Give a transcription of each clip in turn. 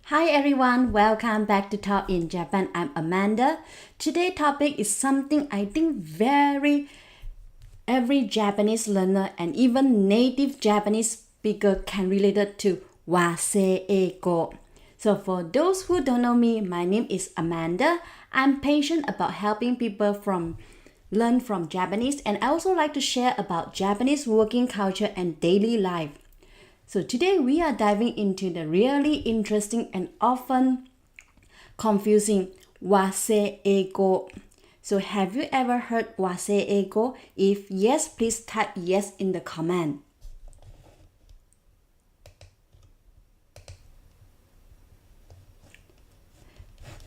Hi everyone, welcome back to Talk in Japan. I'm Amanda. Today's topic is something I think every Japanese learner and even native Japanese speaker can relate it to Wasei Eigo. So for those who don't know me, my name is Amanda. I'm passionate about helping people learn from Japanese, and I also like to share about Japanese working culture and daily life. So today we are diving into the really interesting and often confusing Wasei Eigo. So have you ever heard Wasei Eigo? If yes, please type yes in the comment.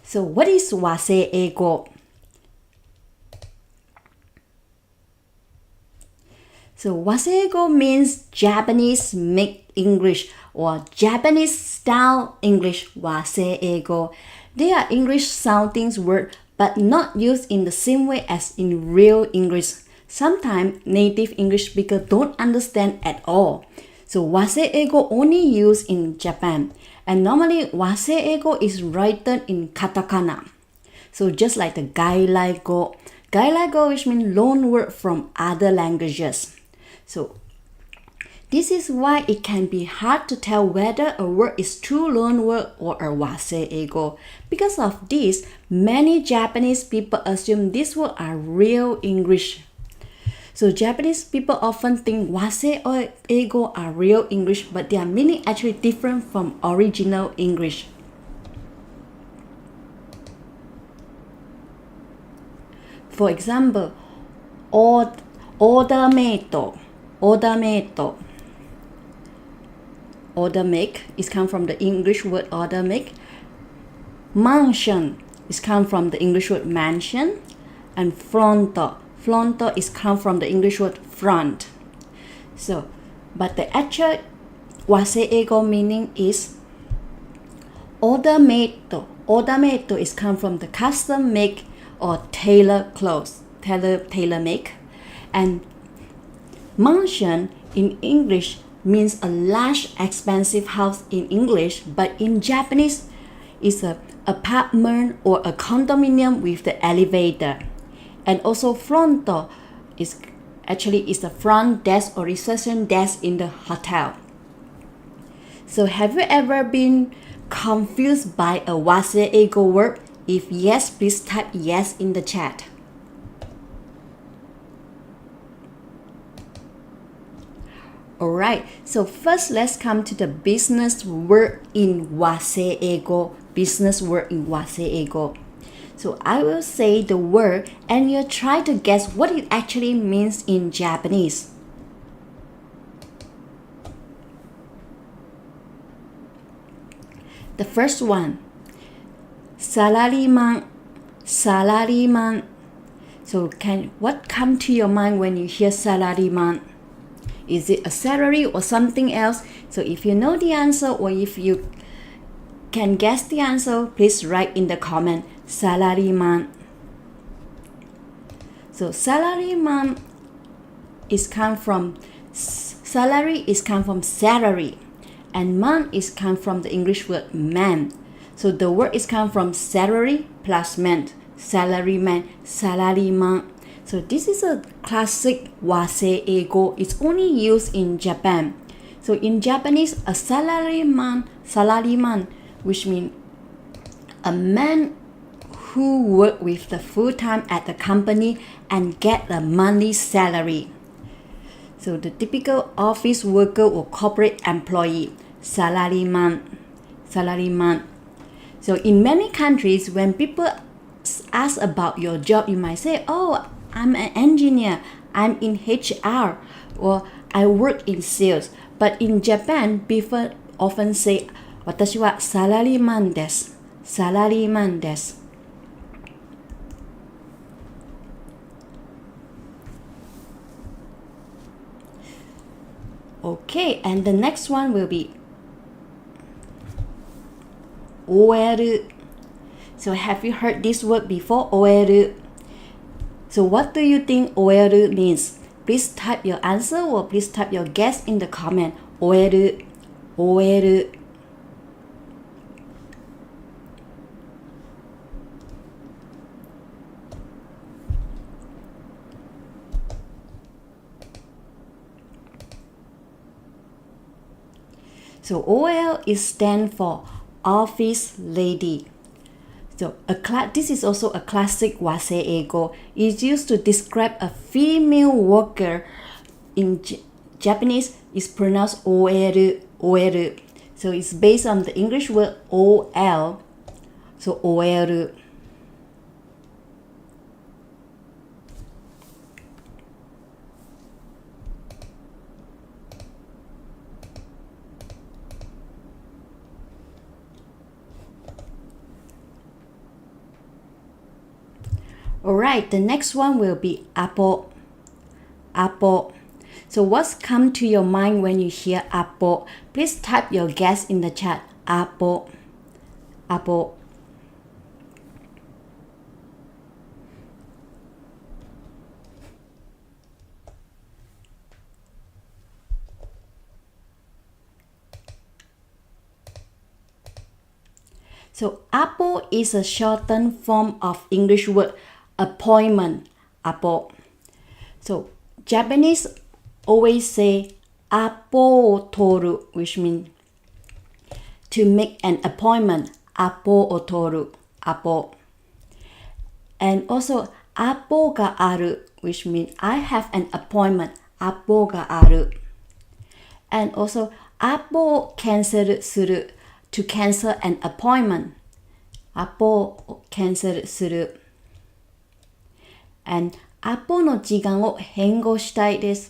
So what is Wasei Eigo? So Wasei Eigo means Japanese mixed English or Japanese style English. Wasei Eigo. They are English sounding words but not used in the same way as in real English. Sometimes native English speakers don't understand at all. So Wasei Eigo only used in Japan, and normally Wasei Eigo is written in katakana. So just like the gailaigo, which means loan word from other languages. So this is why it can be hard to tell whether a word is true loan word or a Wasei Eigo. Because of this, many Japanese people assume these words are real English. So Japanese people often think Wasei Eigo are real English, but their meaning actually different from original English. For example, odameto. Order make is come from the English word order make. Mansion is come from the English word mansion. And fronto is come from the English word front. So, but the actual Wasei Eigo meaning is odameto. Odameto is come from the custom make or tailor clothes, tailor make. And mansion in English means a large expensive house in English, but in Japanese is an apartment or a condominium with the elevator. And also fronto is the front desk or reception desk in the hotel. So have you ever been confused by a Wasei Eigo word? If yes, please type yes in the chat. Alright, so first let's come to the business word in Wasei Eigo. Business word in Wasei Eigo. So I will say the word and you try to guess what it actually means in Japanese. The first one, salaryman. So what come to your mind when you hear salaryman? Is it a salary or something else? So if you know the answer or if you can guess the answer, please write in the comment, salaryman. So salaryman is come from salary, and man is come from the English word man. So the word is come from salary plus man, salaryman, salaryman. So this is a classic Wasei Eigo. It's only used in Japan. So in Japanese, a salaryman, which means a man who work with the full time at the company and get a monthly salary. So the typical office worker or corporate employee, salaryman. So in many countries, when people ask about your job, you might say, oh, I'm an engineer, I'm in HR, or I work in sales. But in Japan, people often say, 私はサラリーマンです。Okay, and the next one will be 終える. So have you heard this word before? 終える. So what do you think 終える means? Please type your answer or please type your guess in the comment. 終える. So OL is stand for office lady. So this is also a classic Wasei Eigo. It's used to describe a female worker. In Japanese, it's pronounced oeru, oeru. So it's based on the English word OL. So oeru. Alright, the next one will be apple. Apple. So what's come to your mind when you hear apple? Please type your guess in the chat. Apple. Apple. So apple is a shortened form of English word appointment. Apple. So Japanese always say appo toru, which means to make an appointment. Appo o toru. Appo. And also appo ga aru, which means I have an appointment. Appo ga aru. And also appo cancel suru, to cancel an appointment. Appo cancel suru. And アポの時間を変更したいです。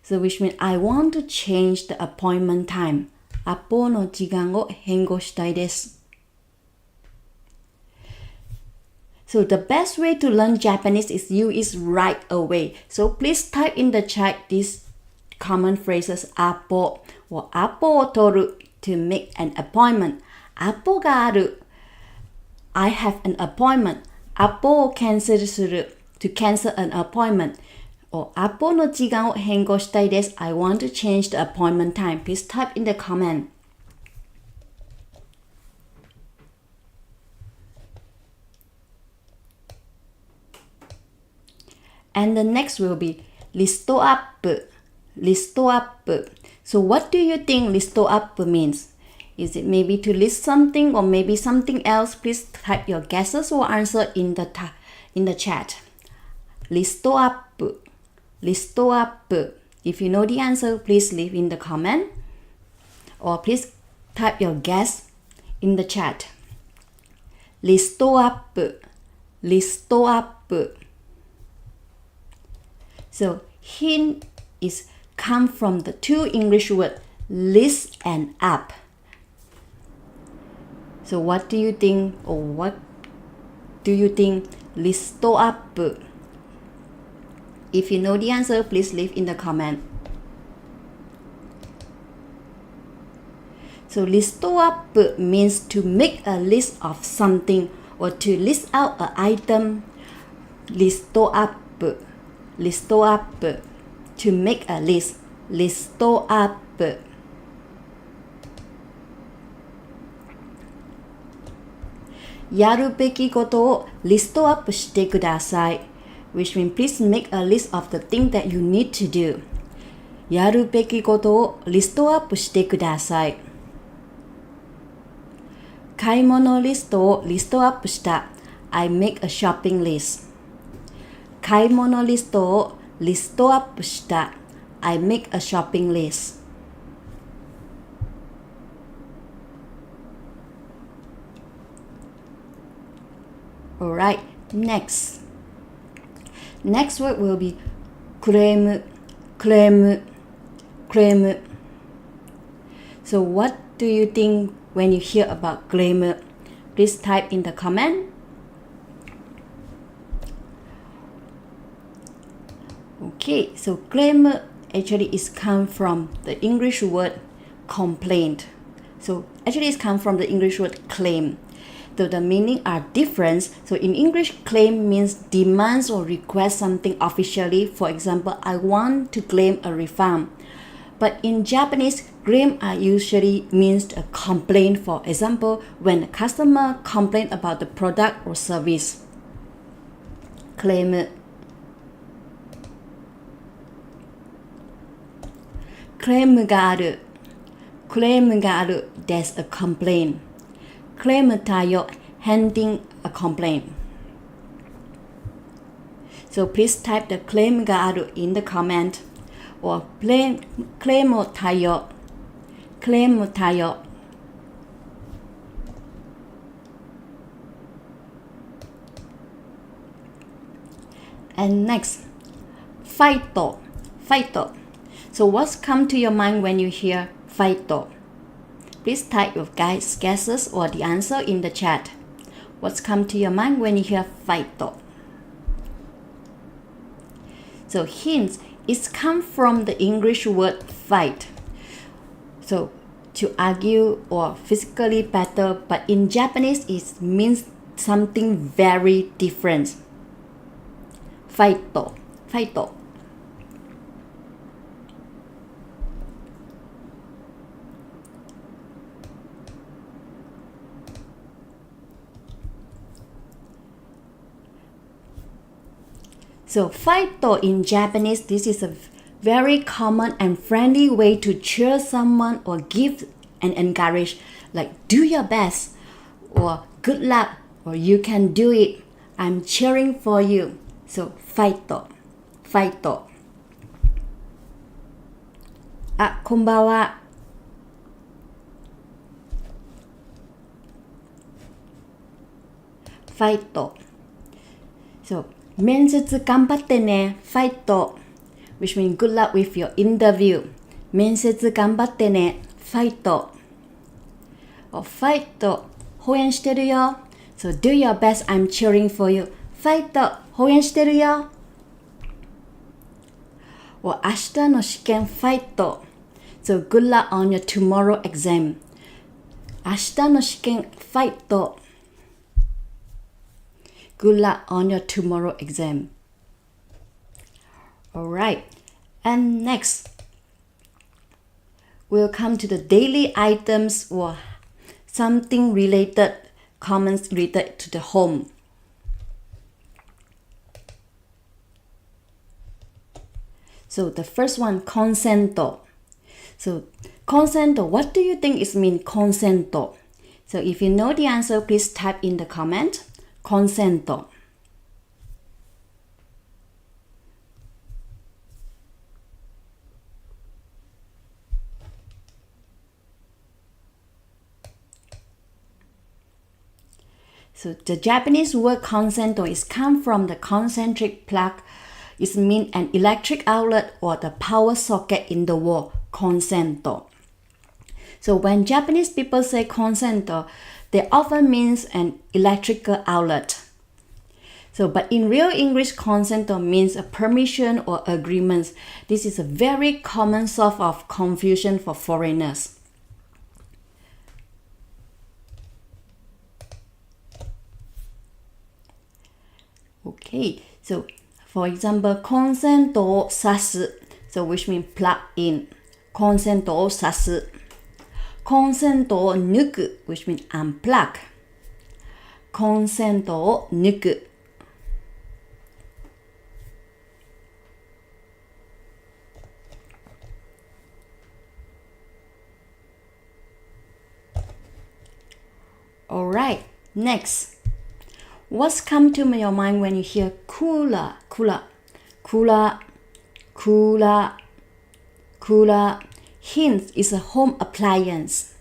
So which means I want to change the appointment time. アポの時間を変更したいです。So the best way to learn Japanese is use right away. So please type in the chat these common phrases アポ or アポを取る to make an appointment. アポがある I have an appointment. アポをキャンセルするto cancel an appointment. Or アポの時間を変更したいです。I want to change the appointment time. Please type in the comment. And the next will be リストアップ。リストアップ。So what do you think リストアップ means? Is it maybe to list something or maybe something else? Please type your guesses or answer in the chat. リストアップ。リストアップ。If you know the answer, please leave in the comment. Or please type your guess in the chat. リストアップ。リストアップ。So hint is come from the two English words list and up. So what do you think or what do you think リストアップ? If you know the answer, please leave in the comment. So リストアップ means to make a list of something or to list out an item. リストアップ。リストアップ to make a list. リストアップ。やるべきことをリストアップしてください。Which means please make a list of the things that you need to do. やるべきことをリストアップしてください。買い物リストをリストアップした。I make a shopping list. 買い物リストをリストアップした。I make a shopping list. Alright, next. Next word will be クレーム、クレーム、クレーム。So what do you think when you hear about クレーム? Please type in the comment. Okay, so クレーム actually is come from the English word complaint. So actually it's come from the English word claim. Though the meaning are different, so in English, claim means demands or request something officially. For example, I want to claim a refund. But in Japanese, claim usually means a complaint. For example, when a customer complains about the product or service. Claim. クレームがある。クレームがある there's a complaint クレーム対応 handling a complaint So please type the クレームがある in the comment or クレーム対応クレーム対応And next, fight. So what's come to your mind when you hear fight? Please type your guesses or the answer in the chat. What's come to your mind when you hear fight? So hints, it's come from the English word fight. So to argue or physically battle, but in Japanese it means something very different. fight. So fight in Japanese, this is a very common and friendly way to cheer someone or give and encourage, like do your best or good luck or you can do it. I'm cheering for you. So fight. あ、こんばんは。fight. So 面接頑張ってね。fight. Which means good luck with your interview. 面接頑張ってね。fight. Or fight. 応援してるよ。So do your best. I'm cheering for you. fight. 応援してるよ。明日の試験 fight. So good luck on your tomorrow exam. 明日の試験 fight. Good luck on your tomorrow exam. Alright. And next, we'll come to the daily items or something related, comments related to the home. So the first one, consento. So consento, what do you think it means consento? So if you know the answer, please type in the comment. Consento. So the Japanese word consento is come from the concentric plug. It means an electric outlet or the power socket in the wall, consento. So when Japanese people say consento, they often means an electrical outlet. So, but in real English, consento means a permission or agreement. This is a very common source of confusion for foreigners. Okay, so for example, コンセントを挿す so which means plug in コンセントを挿すコンセントを抜く which means unplug コンセントを抜くAlright, next. What's come to your mind when you hear cooler? Hint is a home appliance.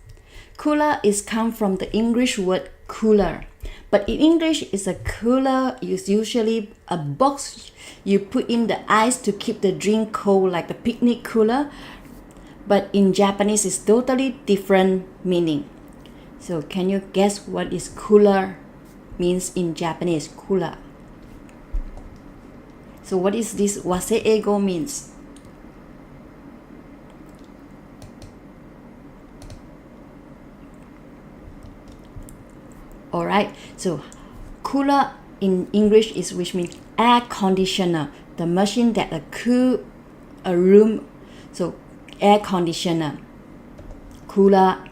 Cooler is come from the English word cooler. But in English, it's a cooler is usually a box you put in the ice to keep the drink cold, like a picnic cooler. But in Japanese, it's totally different meaning. So can you guess what is cooler means in Japanese? Cooler. So what is this Wasei Eigo means? Alright, so cooler in English is which means air conditioner, the machine that cool a room. So air conditioner, cooler.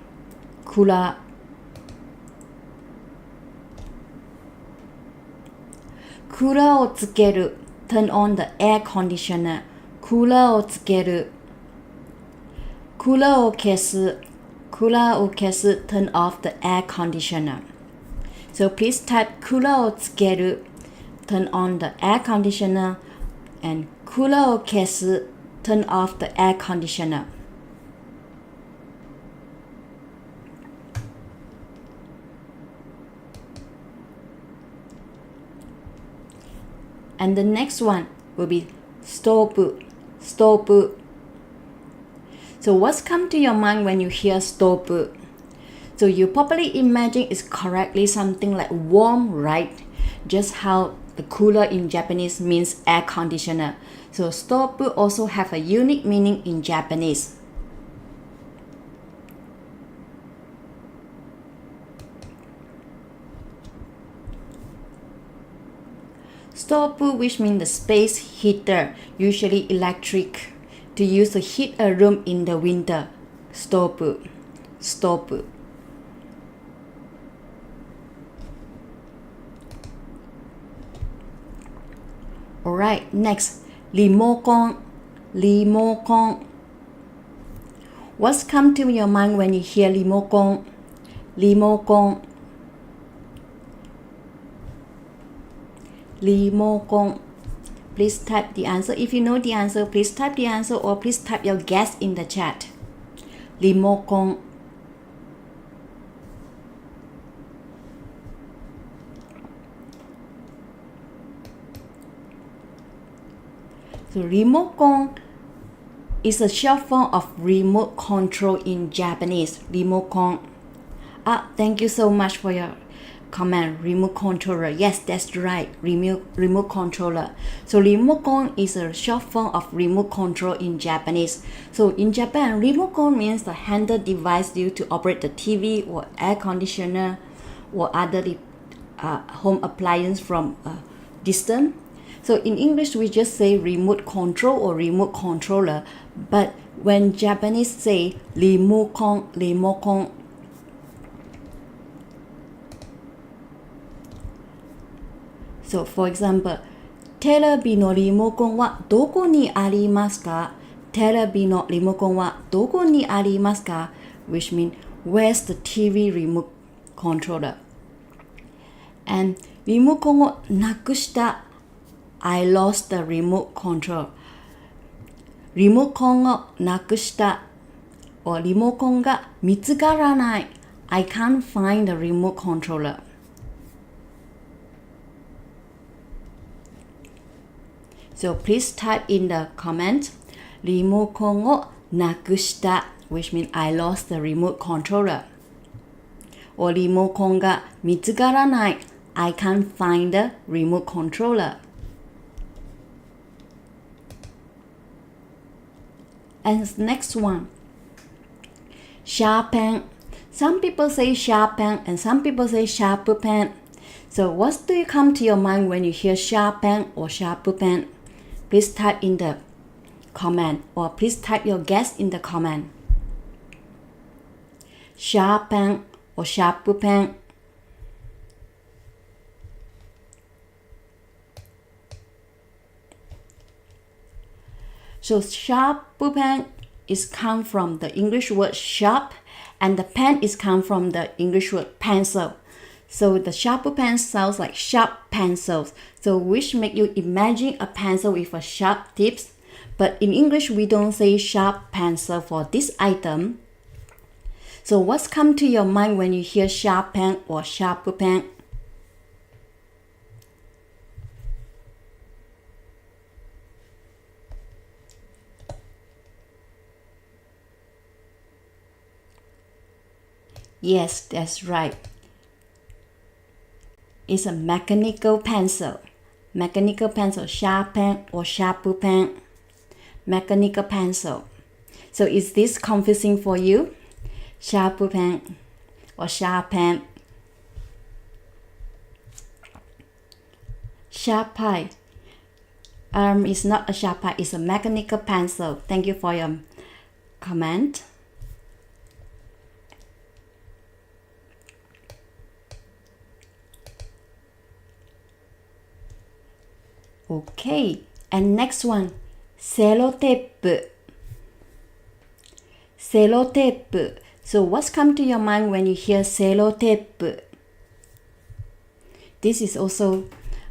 クーラーをつける turn on the air conditioner クーラーをつけるクーラーを消す Kuraを消す turn off the air conditioner. So please type クーラーをつける turn on the air conditioner and クーラーを消す turn off the air conditioner. And the next one will be ストーブ So what's come to your mind when you hear ストーブ So you probably imagine it's correctly something like warm, right? Just how the cooler in Japanese means air conditioner. So ストーブ also have a unique meaning in Japanese. Stove, which means the space heater, usually electric, to use to heat a room in the winter. Stove. Alright, next, リモコン What's come to your mind when you hear リモコン Please type the answer. If you know the answer, please type the answer or please type your guess in the chat. リモコン So remote is a short form of remote control in Japanese. Remote. Thank you so much for your comment. Remote controller. Yes, that's right. Remote controller. So remote is a short form of remote control in Japanese. So in Japan, remote means the handheld device used to operate the TV or air conditioner or other home appliance from a distance. So in English, we just say remote control or remote controller. But when Japanese say リモコン So for example, テレビのリモコンはどこにありますか? テレビのリモコンはどこにありますか? Which means, where's the TV remote controller? And リモコンをなくした I lost the remote control. リモコンをなくした or リモコンが見つからない I can't find the remote controller. So please type in the comment リモコンをなくした which means I lost the remote controller. or リモコンが見つからない I can't find the remote controller. And next one, sharpen. Some people say sharpen and some people say sharpen. So what do you come to your mind when you hear sharpen or sharpen? Please type in the comment or please type your guess in the comment. Sharpen or sharpen. So sharpen is come from the English word sharp and the pen is come from the English word pencil. So the sharpen sounds like sharp pencils. So which make you imagine a pencil with a sharp tips. But in English we don't say sharp pencil for this item. So what's come to your mind when you hear sharpen or sharpen? Yes, that's right. It's a mechanical pencil. Mechanical pencil, sharpen or sharpen. Mechanical pencil. So is this confusing for you? Sharpen or sharpen? Sharpie. It's not a sharpie, it's a mechanical pencil. Thank you for your comment. Okay, and next one, sellotape. Sellotape. So what's come to your mind when you hear sellotape? This is also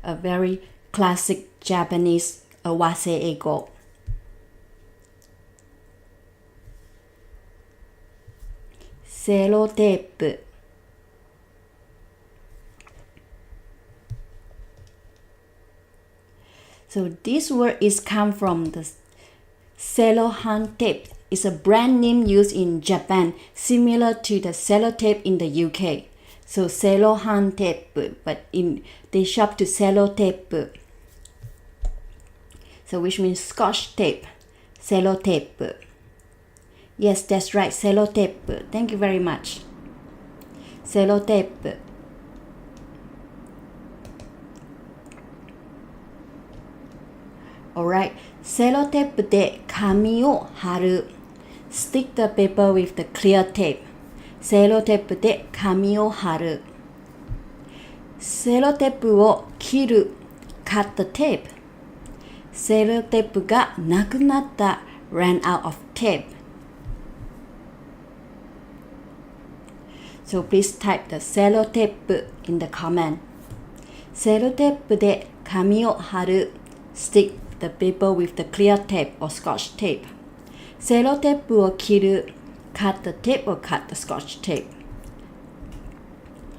a very classic Japanese Wasei Eigo. Sellotape. So this word is come from the cellophane tape. It's a brand name used in Japan, similar to the sellotape in the UK. So cellophane tape, but they shop to sellotape. So which means Scotch tape, sellotape. Yes, that's right, sellotape. Thank you very much. Sellotape. Alright, sellotape で紙を貼る。Stick the paper with the clear tape. セロテープで紙を貼る。セロテープを切る。cut the tape. セロテープがなくなった。ran out of tape. So please type the sellotape in the comment. セロテープで紙を貼る。Stick the paper with the clear tape or Scotch tape. セロテープを切る。cut the tape or cut the Scotch tape.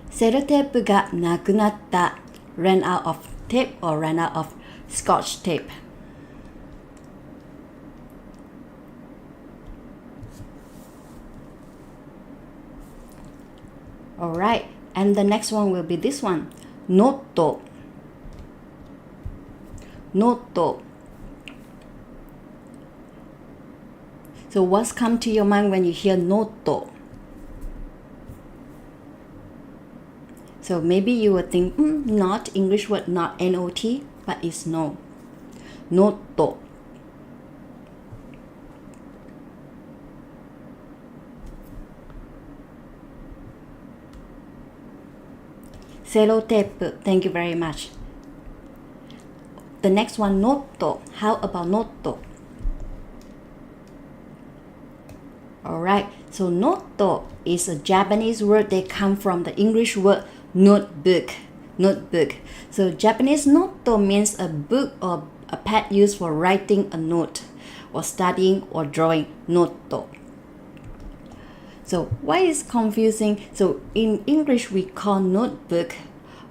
セロテープがなくなった。ran out of tape or ran out of Scotch tape. Alright, and the next one will be this one. Note. Note. So what's come to your mind when you hear note? So maybe you would think, not English word, not N-O-T, but it's no. Note. Sellotape, thank you very much. The next one, note. How about note? Alright, so note is a Japanese word that comes from the English word notebook. Notebook. So Japanese note means a book or a pad used for writing a note or studying or drawing. Note. So why is confusing? So in English we call notebook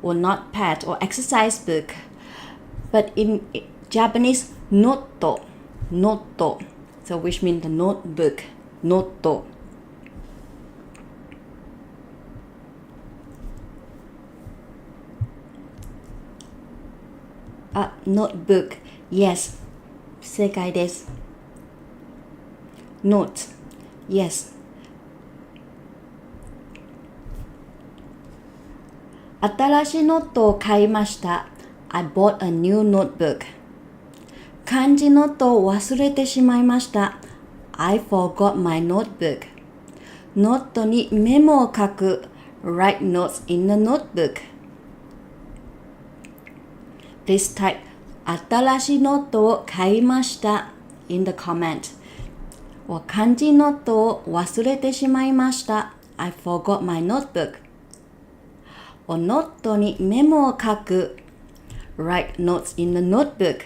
or notepad or exercise book. But in Japanese, note. So which means the notebook. Note. Notebook. Yes. 正解です。Note. Yes. 新しいノートを買いました。I bought a new notebook. 漢字ノートを忘れてしまいました。I forgot my notebook. ノートにメモを書く。Write notes in the notebook. Please type 新しいノートを買いました in the comment. 漢字ノートを忘れてしまいました。I forgot my notebook. ノートにメモを書く。Write notes in the notebook.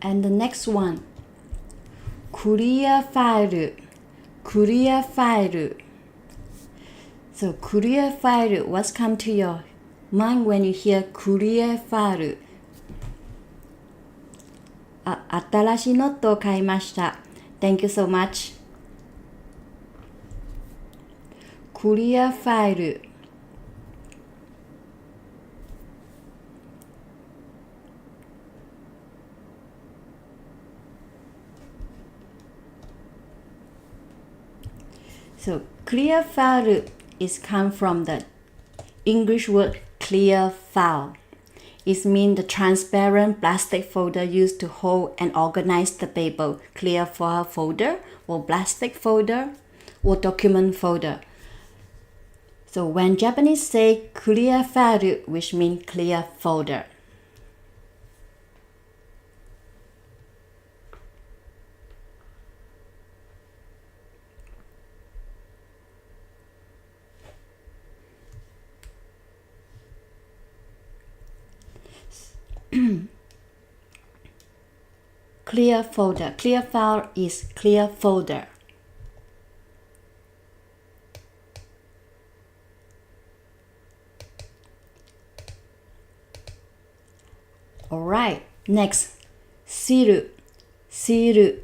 And the next one, clear file. Clear file. So clear file, what's come to your mind when you hear clear file? 新しいノートを買いました。Thank you so much. Clear file. So clear file is come from the English word clear file. It means the transparent plastic folder used to hold and organize the paper. Clear file folder or plastic folder or document folder. So when Japanese say clear file, which means clear folder. Clear folder. Clear file is clear folder. Alright, next, siru. Siru.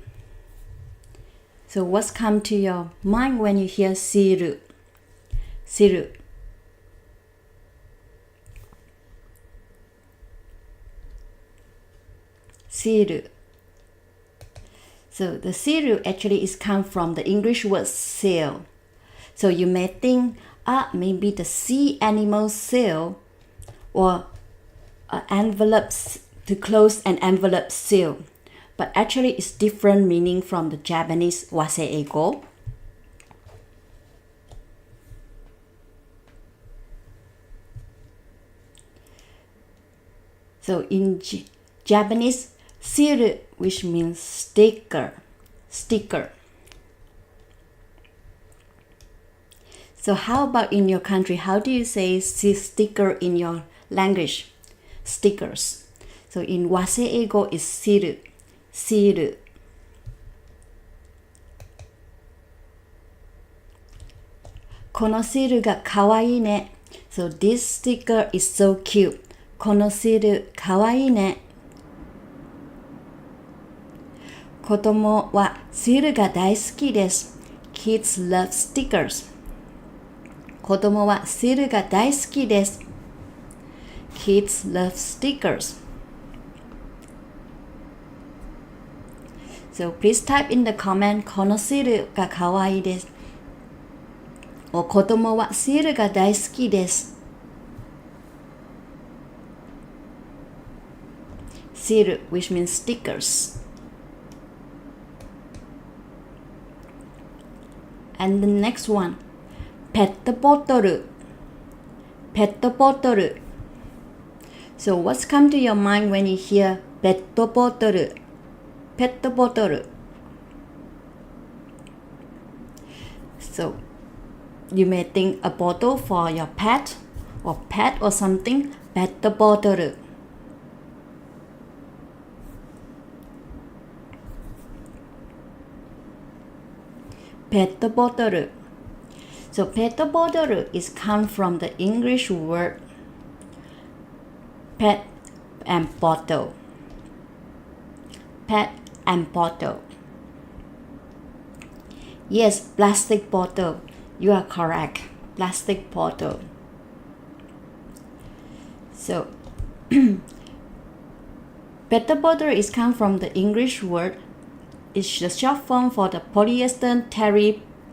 So what's come to your mind when you hear siru? Siru. Siru. So the siru actually is come from the English word seal. So you may think, maybe the sea animal seal or envelopes to close an envelope seal. But actually it's different meaning from the Japanese Wasei Eigo. So in Japanese, siru, which means sticker. So how about in your country? How do you say sticker in your language? Stickers. So in Wasei Eigo is siru. Siru. このシールがかわいいね. So this sticker is so cute. このシールかわいいね. 子供はシールが大好きです. Kids love stickers. 子供はシールが大好きです. Kids love stickers. So please type in the comment このシールがかわいいです. or 子供はシールが大好きです. Seal, which means stickers. And the next one, ペットボトル. ペットボトル. So what's come to your mind when you hear ペットボトル? ペットボトル. So you may think a bottle for your pet or something. ペットボトル. Pet bottle. So pet bottle is come from the English word pet and bottle. Pet and bottle. Yes, plastic bottle. You are correct. Plastic bottle. So pet bottle is come from the English word. It's the short form for the polyester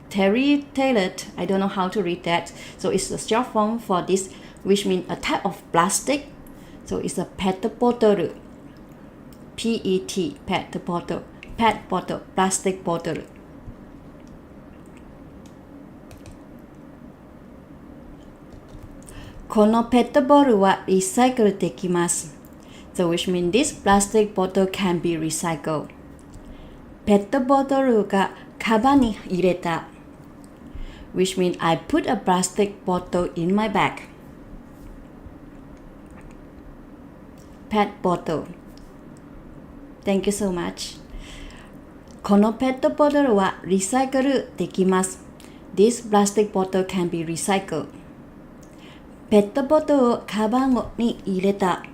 terry-tailored. I don't know how to read that. So it's the short form for this, which means a type of plastic. So it's a pet bottle. P-E-T, pet bottle. Pet bottle, plastic bottle. Kono pet bottle wa recycle dekimasu. So which means this plastic bottle can be recycled. ペットボトルがカバンに入れた. Which means I put a plastic bottle in my bag. Pet bottle. Thank you so much. このペットボトルはリサイクルできます. This plastic bottle can be recycled. ペットボトルをカバンに入れた.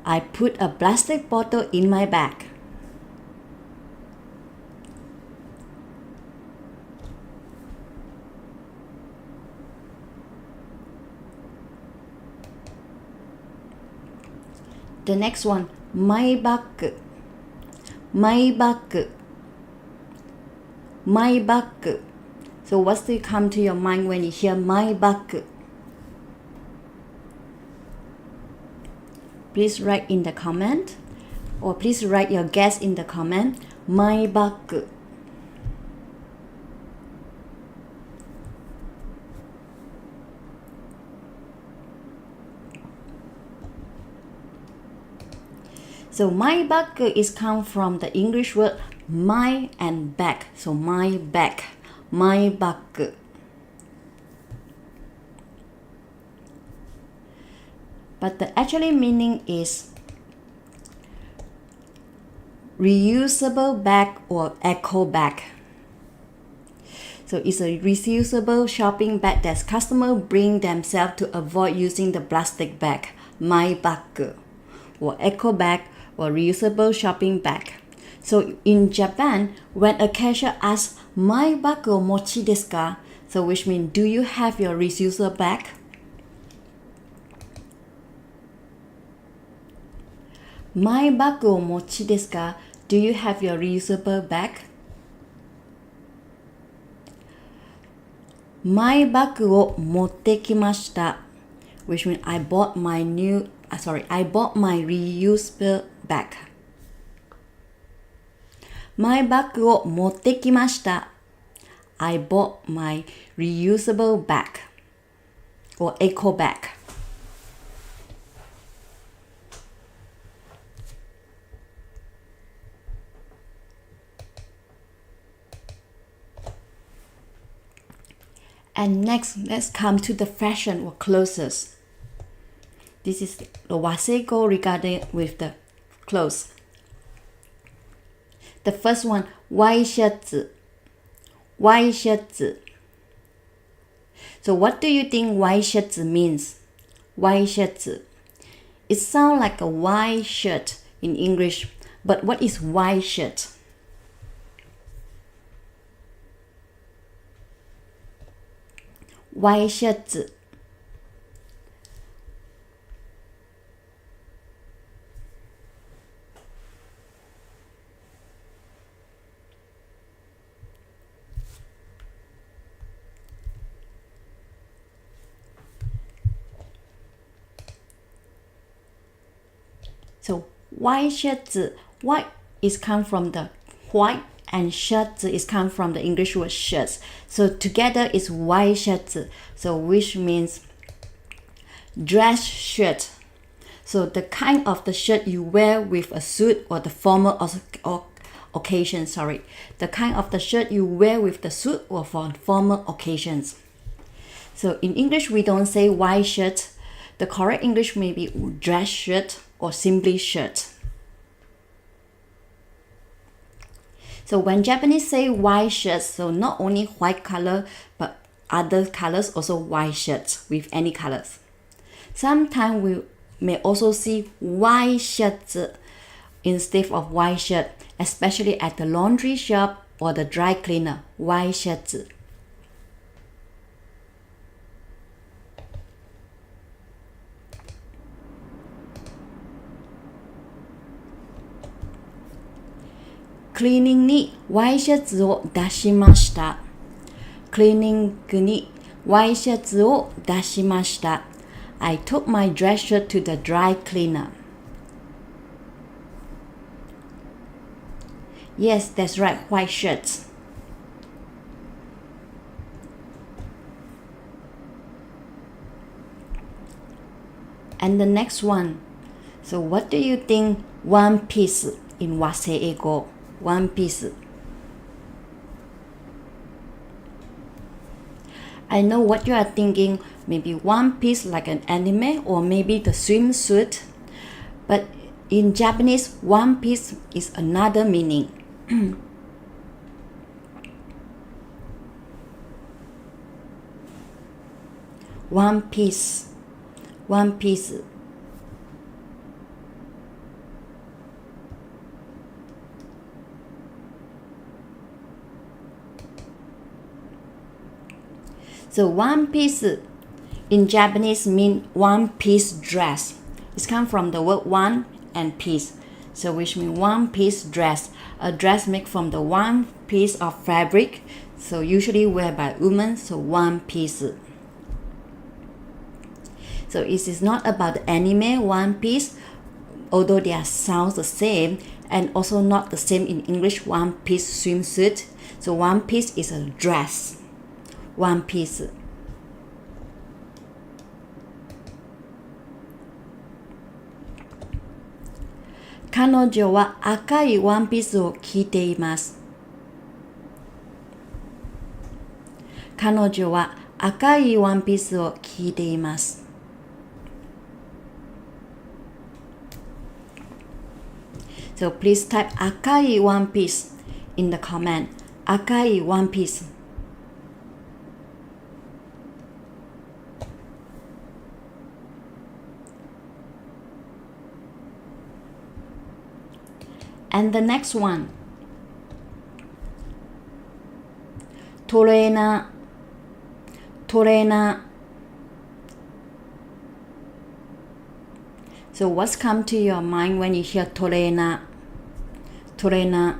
I put a plastic bottle in my bag. The next one, my bag. My bag. My bag. So what's to come to your mind when you hear my bag? Please write in the comment, or please write your guess in the comment. My bag. So my bag is come from the English word my and bag. So my bag, my bag. But the actually meaning is reusable bag or eco bag. So it's a reusable shopping bag that customers bring themselves to avoid using the plastic bag. My bag or eco bag or reusable shopping bag. So in Japan, when a cashier asks, "My bag o mochi desu ka?" So which means, do you have your reusable bag? My bag o mochi desu ka? Do you have your reusable bag? My bag o motte kimashita, which means I bought my reusable bag. My bag o motte kimashita. I bought my reusable bag or eco bag. And next, let's come to the fashion or clothes. This is the Wasei Eigo regarding with the clothes. The first one, white shirt. White shirt. So what do you think white shirt means? White shirt. It sounds like a white shirt in English, but what is white shirt? White shirt. So white shirt, white is come from the white and shirt is come from the English word shirts. So together is white shirt. So which means dress shirt. So the kind of the shirt you wear with a suit or the formal occasion. The kind of the shirt you wear with the suit or for formal occasions. So in English we don't say white shirt. The correct English may be dress shirt or simply shirt. So when Japanese say white shirts, so not only white color, but other colors also white shirts with any colors. Sometimes we may also see white shirts instead of white shirt, especially at the laundry shop or the dry cleaner, white shirts. Cleaning にワイシャツを出しました。Cleaning にワイシャツを出しました。I took my dress shirt to the dry cleaner. Yes, that's right, white shirts. And the next one. So what do you think one piece in Wasei Eigo? One piece. I know what you are thinking, maybe one piece like an anime or maybe the swimsuit. But in Japanese, one piece is another meaning. One piece. One piece. So one piece in Japanese mean one piece dress. It's come from the word one and piece. So which means one piece dress. A dress made from the one piece of fabric. So usually wear by women. So one piece. So it is not about the anime One Piece, although they are sounds the same, and also not the same in English one piece swimsuit. So one piece is a dress. One piece. 彼女は赤いワンピースを着ています。彼女は赤いワンピースを着ています。So please type 赤いワンピース in the comment. 赤いワンピース。And the next one. トレーナー、トレーナー。So what's come to your mind when you hear トレーナー、トレーナ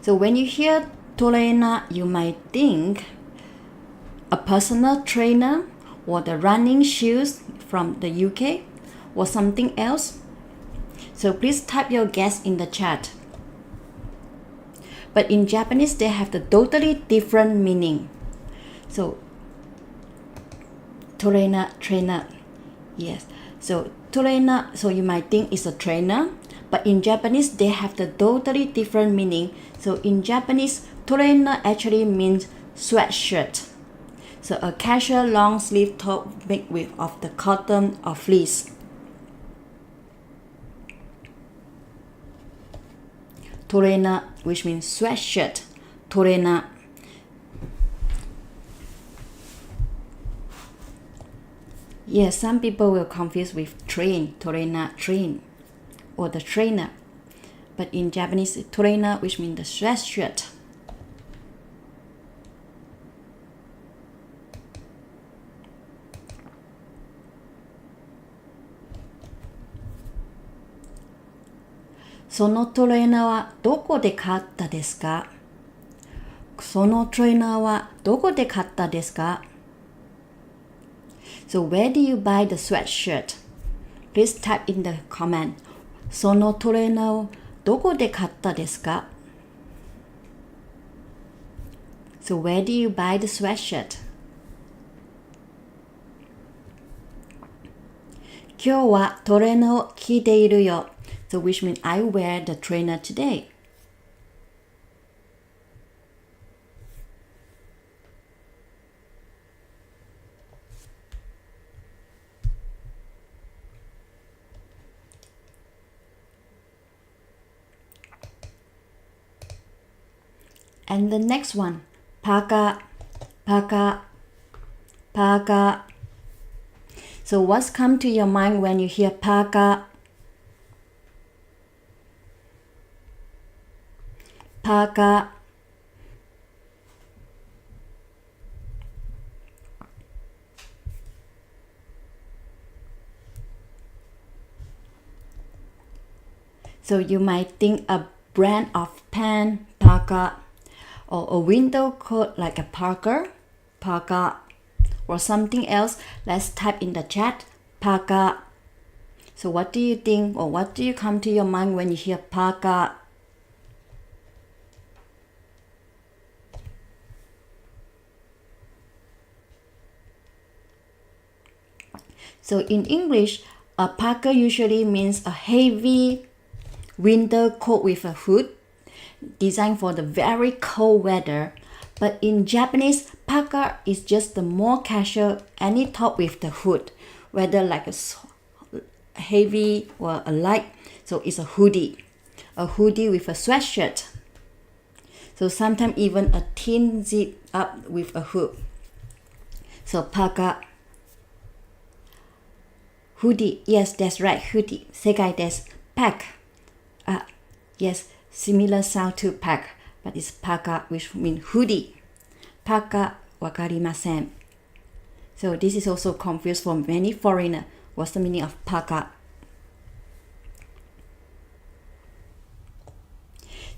ー。So when you hear トレーナー, you might think a personal trainer or the running shoes from the UK or something else. So please type your guess in the chat. But in Japanese, they have the totally different meaning. So, trainer, yes. So, trainer, so you might think it's a trainer. But in Japanese, they have the totally different meaning. So in Japanese, trainer actually means sweatshirt. So a casual long sleeve top made with of the cotton or fleece. Trainer, which means sweatshirt. Trainer. Yes, some people will confuse with train, train, or the trainer. But in Japanese, trainer, which means the sweatshirt. So のトレーナーはどこで買ったですか？そのトレーナーはどこで買ったですか？ So where do you buy the sweatshirt? Please type in the comment. そのトレーナーをどこで買ったですか？ So where do you buy the sweatshirt? 今日はトレーナーを着ているよ。So which means I wear the trainer today. And the next one, parka, parka, parka. So what's come to your mind when you hear parka? Parka. So you might think a brand of pen, parka, or a window coat like a parka, or something else. Let's type in the chat, parka. So what do you think, or what do you come to your mind when you hear parka? So in English, a parka usually means a heavy winter coat with a hood, designed for the very cold weather. But in Japanese, parka is just the more casual any top with the hood, whether like a heavy or a light. So it's a hoodie with a sweatshirt. So sometimes even a thin zip up with a hood. So parka. Hoodie, yes, that's right, hoodie. 正解です。pack. Yes, similar sound to pack, but it's parka, which means hoodie. Parka わかりません。So this is also confused for many foreigners. What's the meaning of parka?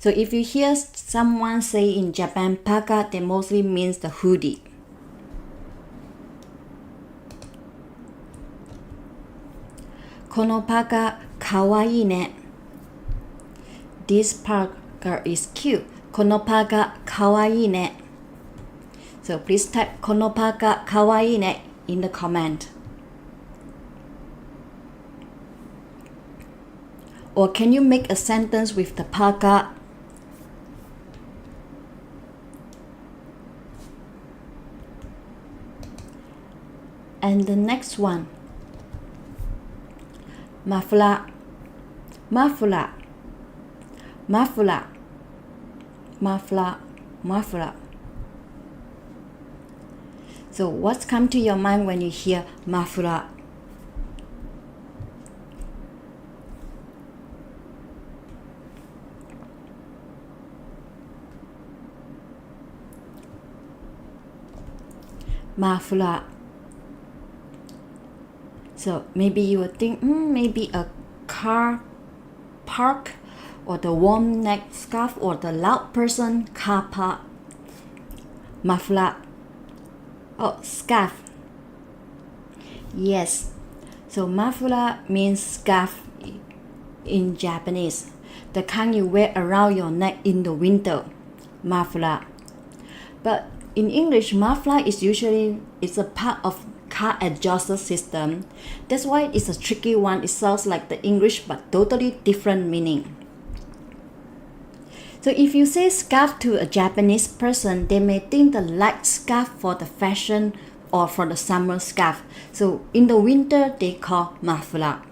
So if you hear someone say in Japan parka, that mostly means the hoodie. このパーカーかわいいね。This parka is cute. このパーカーかわいいね。So please type このパーカーかわいいね in the comment. Or can you make a sentence with the parka? And the next one, muffler, muffler, muffler, muffler, muffler. So what's come to your mind when you hear muffler? Muffler. So maybe you would think, maybe a car park, or the warm neck scarf, or the loud person car park. Muffler. Oh, scarf. Yes. So muffler means scarf in Japanese. The kind you wear around your neck in the winter. Muffler. But in English, muffler is usually a part of car exhaust system. That's why it's a tricky one. It sounds like the English but totally different meaning. So if you say scarf to a Japanese person, they may think the light scarf for the fashion or for the summer scarf. So in the winter, they call muffler.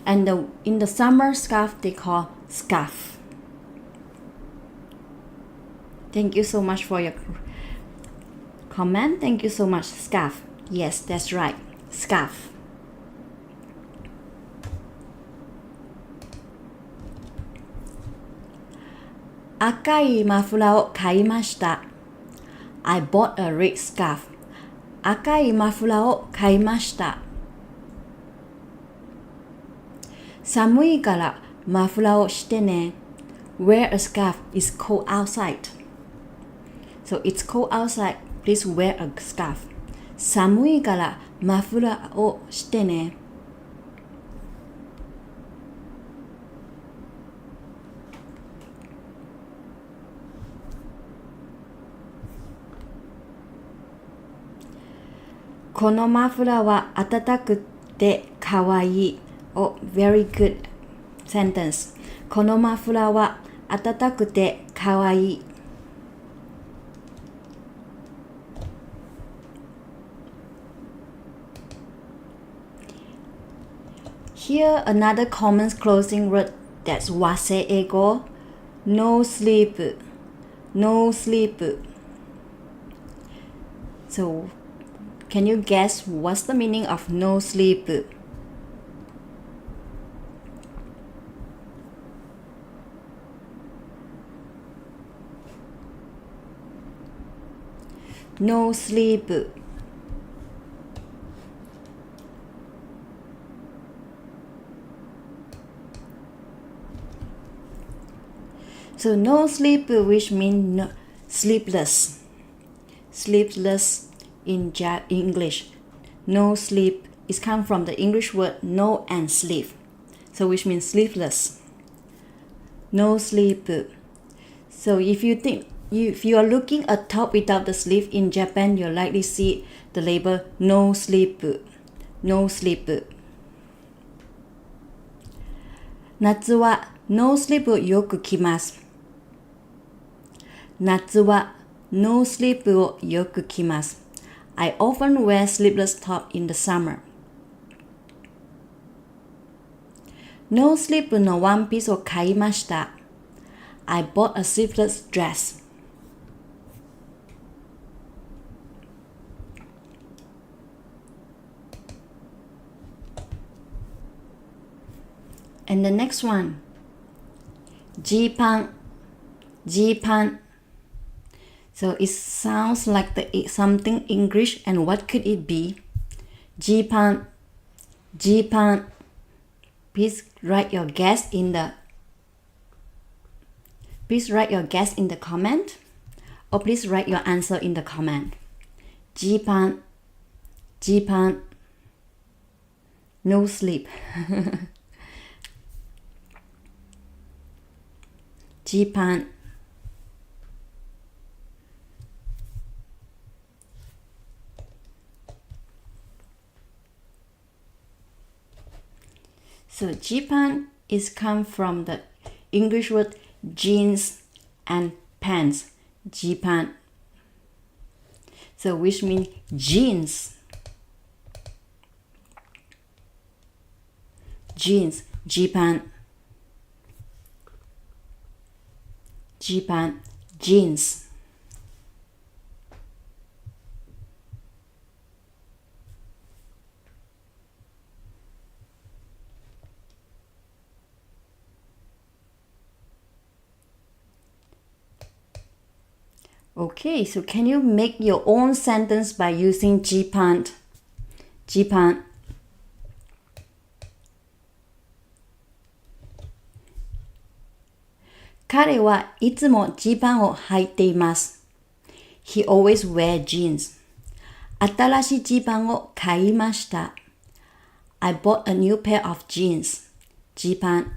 And in the summer scarf, they call scarf. Thank you so much for your comment. Thank you so much. Scarf. Yes, that's right. Scarf. Akai mafula o kaimashita. I bought a red scarf. Akai mafula o kaimashita. Samui kara mafula o shite ne. Wear a scarf. It's cold outside. So it's cold outside. Please wear a scarf. Samui kara mafula o shite ne. Kono mafula wa atataku te kawaii. Oh, very good sentence. Kono mafula wa atataku te kawaii. Here another common closing word, that's Wasei Eigo. No sleep. No sleep. So can you guess what's the meaning of no sleep? No sleep. So no sleep, which means no, sleepless. Sleepless in English. No sleep is come from the English word no and sleep. So which means sleepless. No sleep. So if you are looking at top without the sleep in Japan, you'll likely see the label no sleep. No sleep. 夏はノースリープをよく着ます。夏はノースリープをよく着ます。I often wear sleeveless top in the summer. ノースリープのワンピースを買いました。I bought a sleeveless dress. And the next one, G-pan, G-pan. So it sounds like something English, and what could it be? G-pan, G-pan. Please write your guess in the comment, or please write your answer in the comment. G-pan, G-pan. No sleep. G-pan. So Japan is come from the English word jeans and pants. Japan. So which means jeans. Jeans. Japan. Japan. Jeans. Okay, so can you make your own sentence by using Japan? Japan. 彼はいつもジーパンを履いています。He always wear jeans. 新しいジーパンを買いました。I bought a new pair of jeans. ジーパン。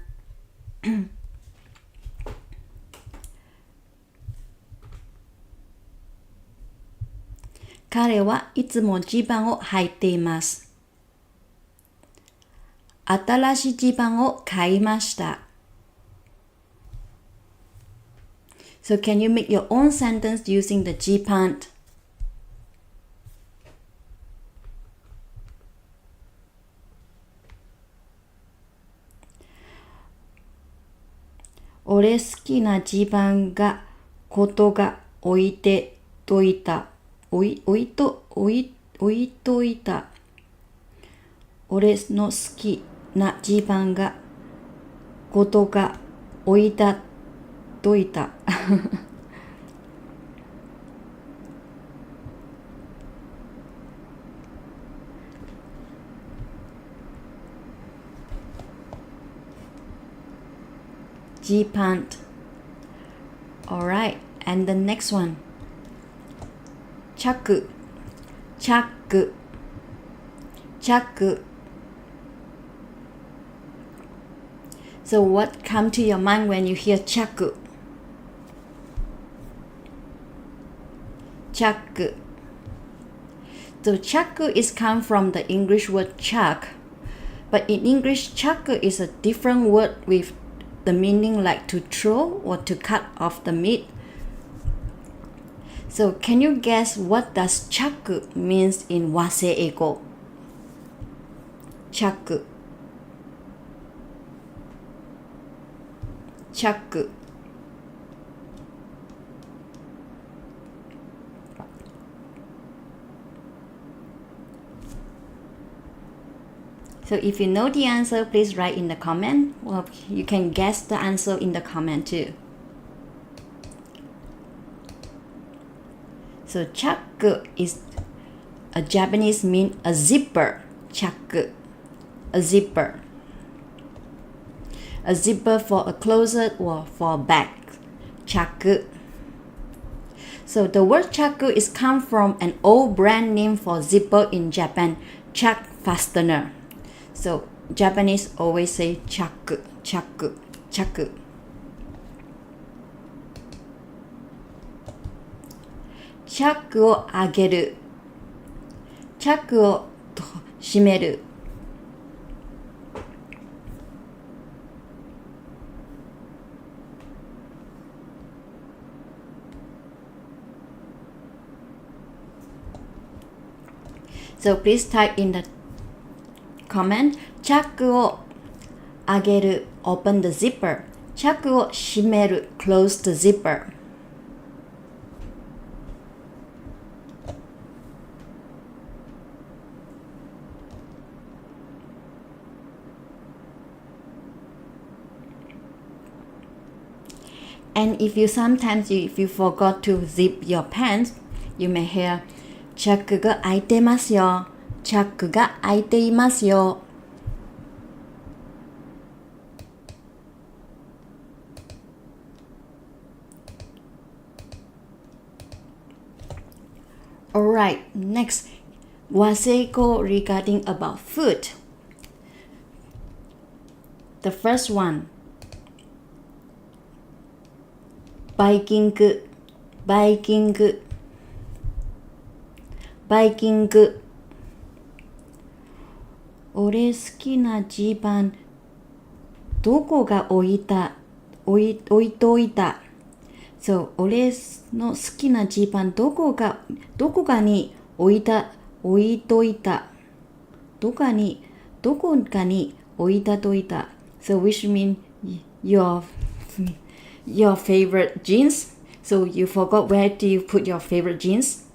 彼はいつもジーパンを履いています。新しいジーパンを買いました。So can you make your own sentence using the Japan? 俺好きなジーパンがことが置いといた。俺の好きなジーパンがことが置いといた。Japan. Alright, and the next one. チャック。So what come to your mind when you hear チャック? Chuck. So chuck is come from the English word chuck, but in English chuck is a different word with the meaning like to throw or to cut off the meat. So can you guess what does chuck means in Wasei Eigo? Chuck. So if you know the answer, please write in the comment. Well, you can guess the answer in the comment too. So chaku is a Japanese mean a zipper. Chaku, a zipper. A zipper for a closet or for a bag. Chaku. So the word chaku is come from an old brand name for zipper in Japan, Chuck Fastener. So Japanese always say chaku. チャックを上げる。チャックを閉める。So please type in the comment. チャックを上げる。Open the zipper. チャックを閉める。Close the zipper. And if you forgot to zip your pants, you may hear チャックが開いてますよ。チャックが開いていますよ。Alright, next, Wasei Eigo regarding about food. The first one. バイキング。俺好きなジーパンどこが置いておいた。そう、俺の好きなジーパンどこかに置いといた。どこかに置いたといた。So which mean your favorite jeans. So you forgot where do you put your favorite jeans?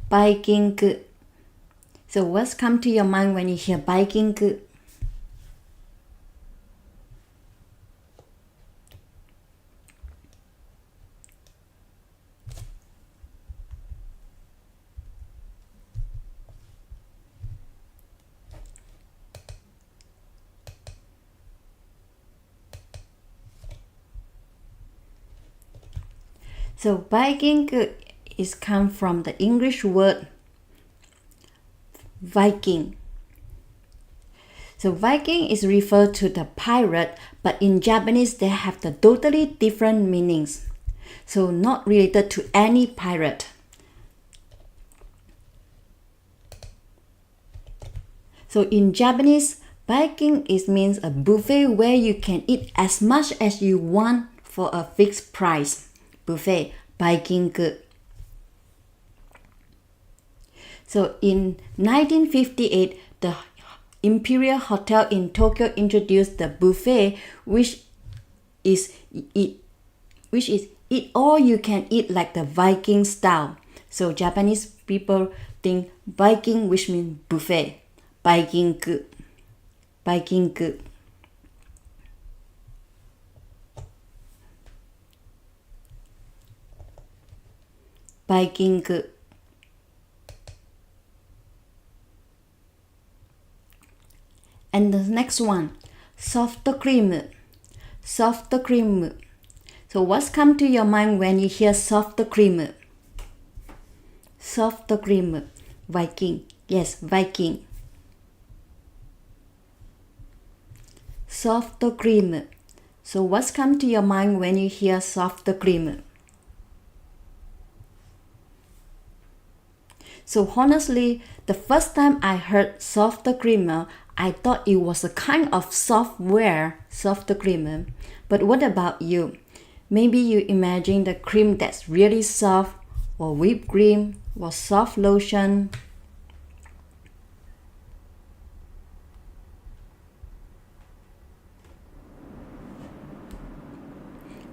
バイキング So what's come to your mind when you hear バイキング So バイキング is come from the English word Viking. So Viking is referred to the pirate, but in Japanese they have the totally different meanings. So not related to any pirate. So in Japanese, Viking means a buffet where you can eat as much as you want for a fixed price. Buffet, Viking. So in 1958, the Imperial Hotel in Tokyo introduced the buffet, which is eat all you can eat like the Viking style. So Japanese people think Viking, which means buffet. Viking. And the next one, soft cream. Soft cream. So what's come to your mind when you hear soft cream? Soft cream. Viking. Yes, Viking. Soft cream. So what's come to your mind when you hear soft cream? So honestly, the first time I heard soft cream, I thought it was a kind of soft cream. But what about you? Maybe you imagine the cream that's really soft, or whipped cream, or soft lotion.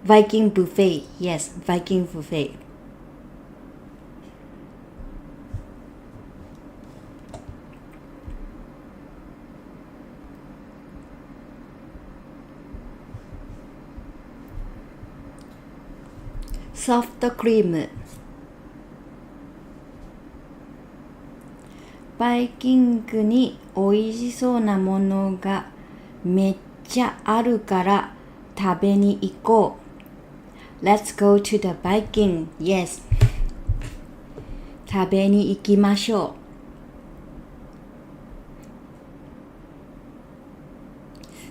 Viking buffet. Yes, Viking buffet. Soft cream. バイキングに美味しそうなものがめっちゃあるから食べに行こう。Let's go to the Viking. Yes. 食べに行きましょ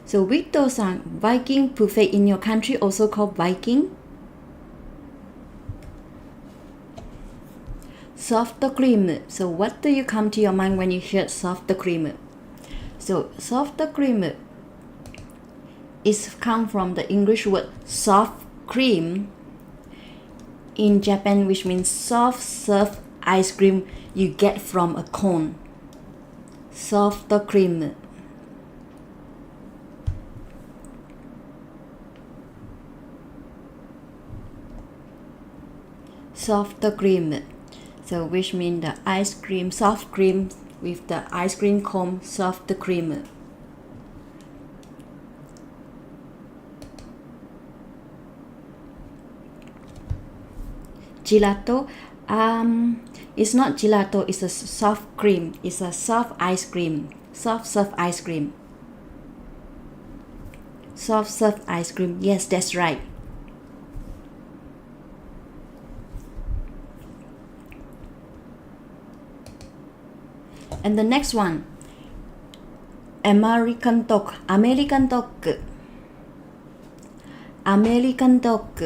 う。So Victor-san, Viking buffet in your country also called Viking? Soft cream. So what do you come to your mind when you hear soft cream? So soft cream is come from the English word soft cream in Japan, which means soft served ice cream you get from a cone. Soft cream. Soft cream. So which means the ice cream, soft cream with the ice cream cone, soft cream. Gelato, it's not gelato, it's a soft cream. It's a soft ice cream, soft served ice cream. Soft served ice cream, yes, that's right. And the next one, American dog. American dog. American dog.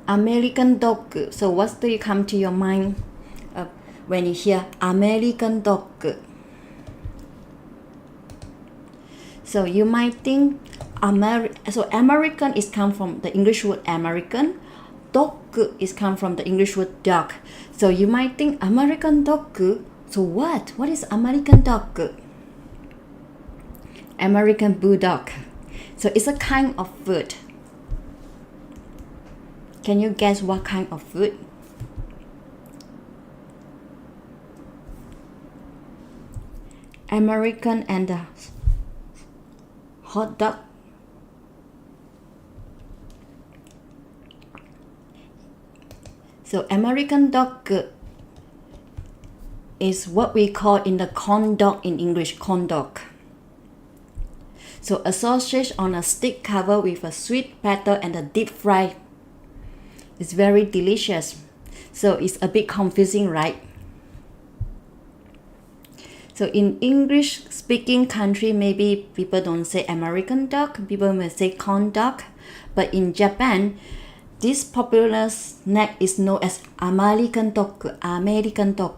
American dog. So what do you come to your mind when you hear American dog? So you might think American is come from the English word American. Dog is come from the English word dog. So you might think American dog. So what? What is American dog? American bulldog. So it's a kind of food. Can you guess what kind of food? American and hot dog. So American dog is what we call in the corn dog in English, corn dog. So a sausage on a stick covered with a sweet batter and a deep fry. It's very delicious. So it's a bit confusing, right? So in English speaking country, maybe people don't say American dog, people may say corn dog. But in Japan, this popular snack is known as American dog, American dog.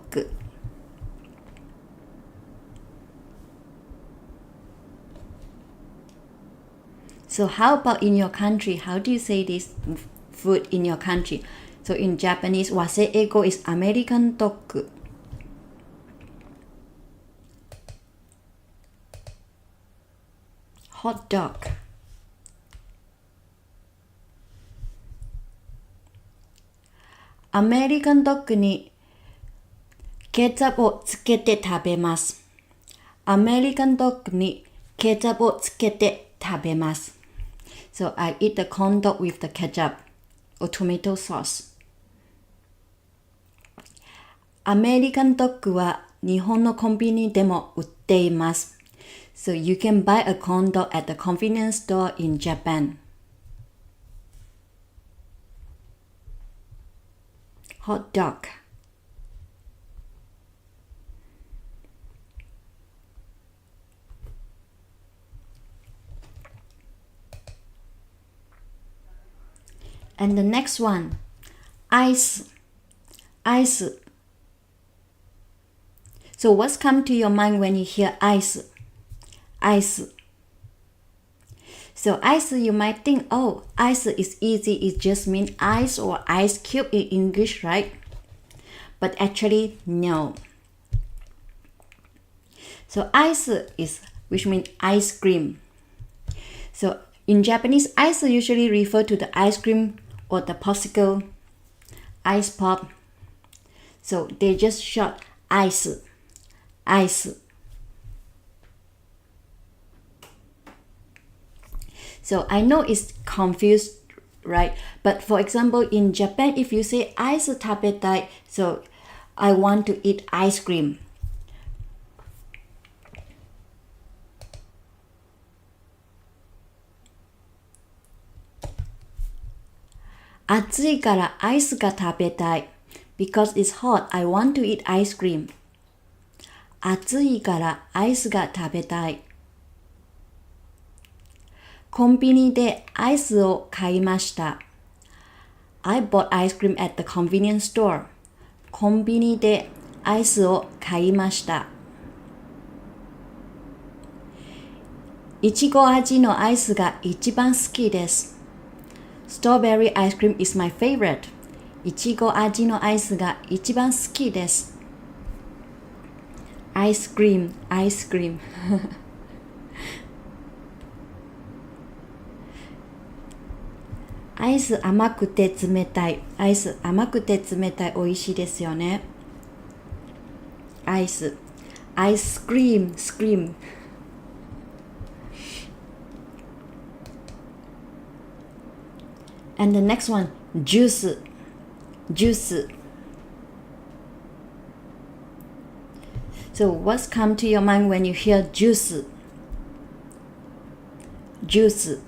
So how about in your country? How do you say this food in your country? So in Japanese, Wasei Eigo is American dog. Hot dog. American dog にケチャップをつけて食べます。American dog にケチャップをつけて食べます。So I eat the corn dog with the ketchup or tomato sauce. アメリカンドッグは日本のコンビニでも売っています。So you can buy a corn dog at the convenience store in Japan. Hot dog. And the next one, ice. Ice. So what's come to your mind when you hear ice? Ice. So ice, you might think, oh, ice is easy. It just means ice or ice cube in English, right? But actually, no. So ice is, which means ice cream. So in Japanese, ice usually refer to the ice cream or the popsicle, ice pop. So they just short ice, ice. So I know it's confused, right? But for example, in Japan, if you say ice tabetai, so I want to eat ice cream. Atsui kara ice ga tabetai. Because it's hot, I want to eat ice cream. Atsui kara ice ga tabetai. コンビニでアイスを買いました。I bought ice cream at the convenience store. コンビニでアイスを買いました。いちご味のアイスが一番好きです。Strawberry ice cream is my favorite. いちご味のアイスが一番好きです。Ice cream, ice cream. アイス甘くて冷たい。アイス甘くて冷たい。美味しいですよね。アイス。アイスクリーム、スクリーム。And the next one, juice. Juice. So what's come to your mind when you hear juice? Juice.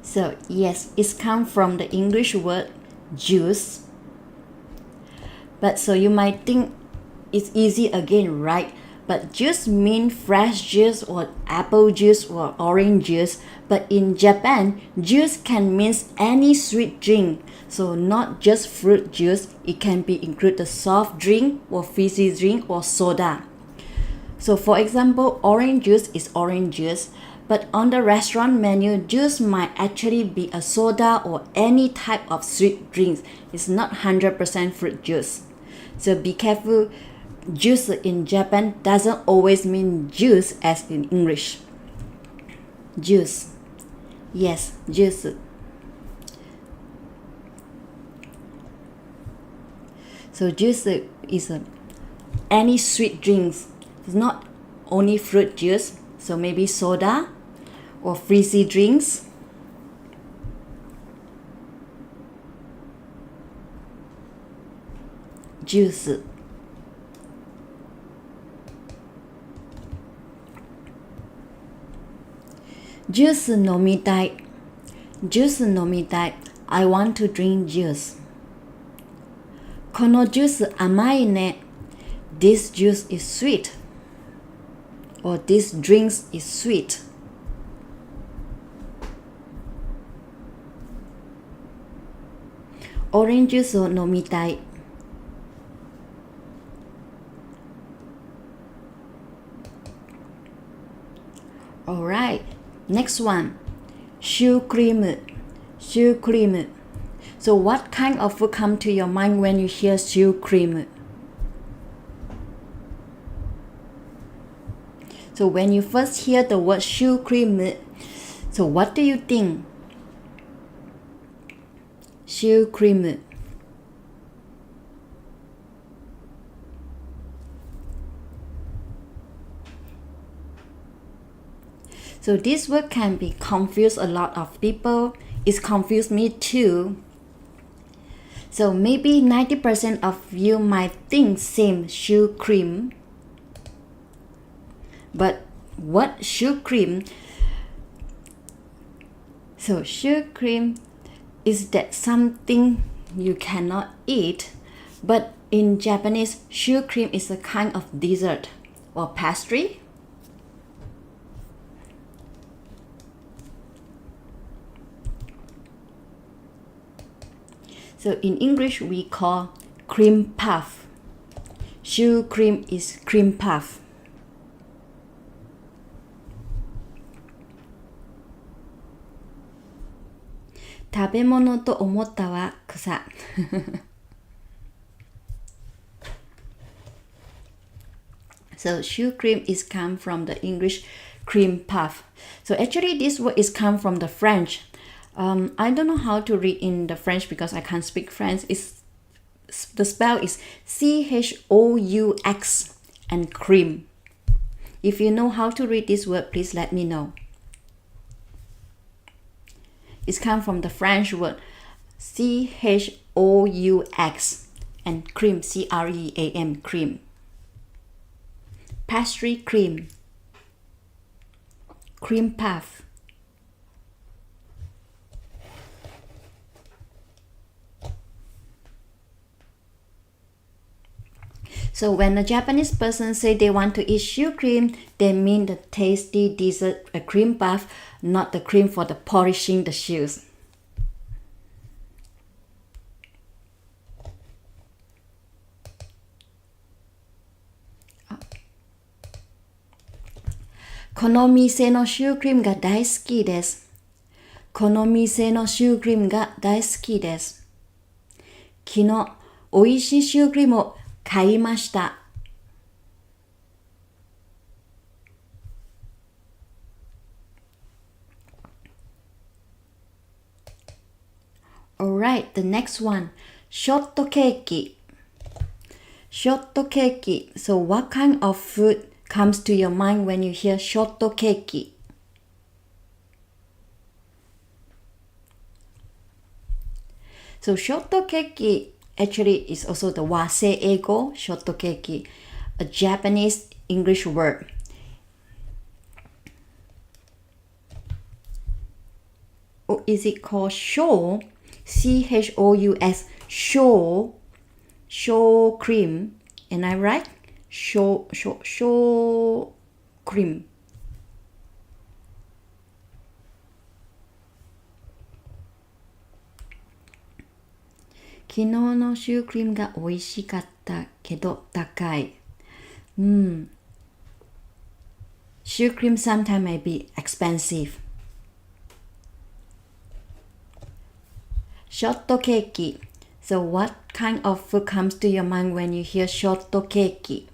So yes, it's come from the English word juice. But so you might think it's easy again, right? But juice means fresh juice or apple juice or orange juice. But in Japan, juice can mean any sweet drink. So not just fruit juice, it can be include a soft drink or fizzy drink or soda. So for example, orange juice is orange juice, but on the restaurant menu, juice might actually be a soda or any type of sweet drinks. It's not 100% fruit juice. So be careful, juice in Japan doesn't always mean juice as in English. Juice. Yes, juice. So juice is any sweet drinks. It's not only fruit juice, so maybe soda or fizzy drinks. Juice. Juice 飲みたい。Juice 飲みたい。I want to drink juice. このジュース甘いね。This juice is sweet. Or this drink is sweet. Orange juice を飲みたい。Alright, next one. Shoe cream. Shoe cream. So what kind of food come to your mind when you hear shoe cream? So when you first hear the word shoe cream, so what do you think? Shoe cream. So this word can be confuse a lot of people. It's confused me too. So maybe 90% of you might think same shoe cream. But what shoe cream? So shoe cream is that something you cannot eat. But in Japanese, shoe cream is a kind of dessert or pastry. So in English, we call cream puff. Shoe cream is cream puff. "食べ物と思ったは草." So shoe cream is come from the English cream puff. So actually this word is come from the French. I don't know how to read in the French because I can't speak French. The spell is CHOUX and cream. If you know how to read this word, please let me know. It's come from the French word CHOUX and cream, CREAM, cream. Pastry cream. Cream puff. So when a Japanese person say they want to eat shoe cream, they mean the tasty dessert, a cream puff, not the cream for the polishing the shoes. "この店のシュークリームが大好きです。この店のシュークリームが大好きです。昨日、おいしいシュークリームを買いました." Alright, the next one. ショットケーキ. ショットケーキ. So what kind of food comes to your mind when you hear ショットケーキ? So ショットケーキactually is also the Wasei Eigo, shortcake, a Japanese English word. Or is it called show? CHOUS, show. show cream. Am I right? Show cream. Kino no shoe cream ga oishikatta kedo takai. Shoe cream sometimes may be expensive. Shortcake. So what kind of food comes to your mind when you hear shortcake?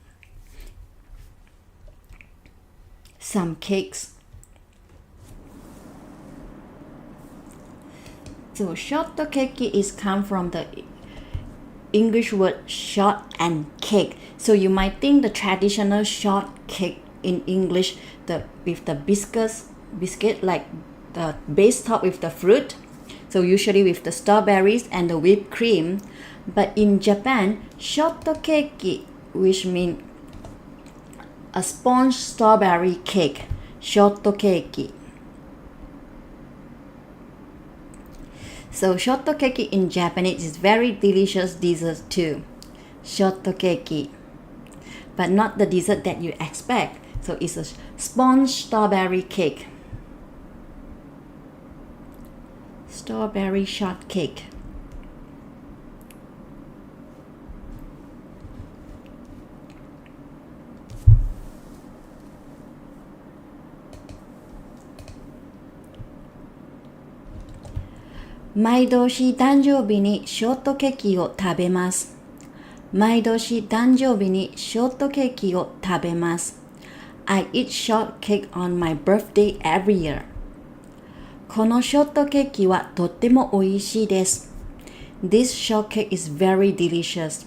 Some cakes. So shortcake is come from the English word short and cake. So you might think the traditional shortcake in English, with the biscuit like the base top with the fruit. So usually with the strawberries and the whipped cream. But in Japan, shortcake, which means a sponge strawberry cake, shortcake. So shortcake in Japanese is very delicious dessert too. Shortcake. But not the dessert that you expect. So it's a sponge strawberry cake. Strawberry shortcake.毎年誕生日にショートケーキを食べます。毎年誕生日にショートケーキを食べます。I eat shortcake on my birthday every year. このショートケーキはとっても美味しいです。This shortcake is very delicious.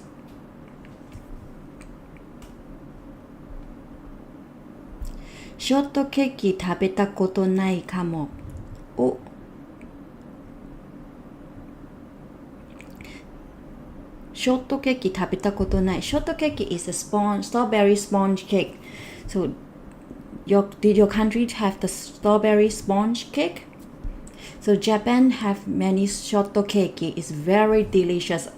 ショートケーキ食べたことないかも。ショートケーキ食べたことない。ショートケーキ is a strawberry sponge cake. So, did your country have the strawberry sponge cake? So Japan have many shortcake. It's very delicious.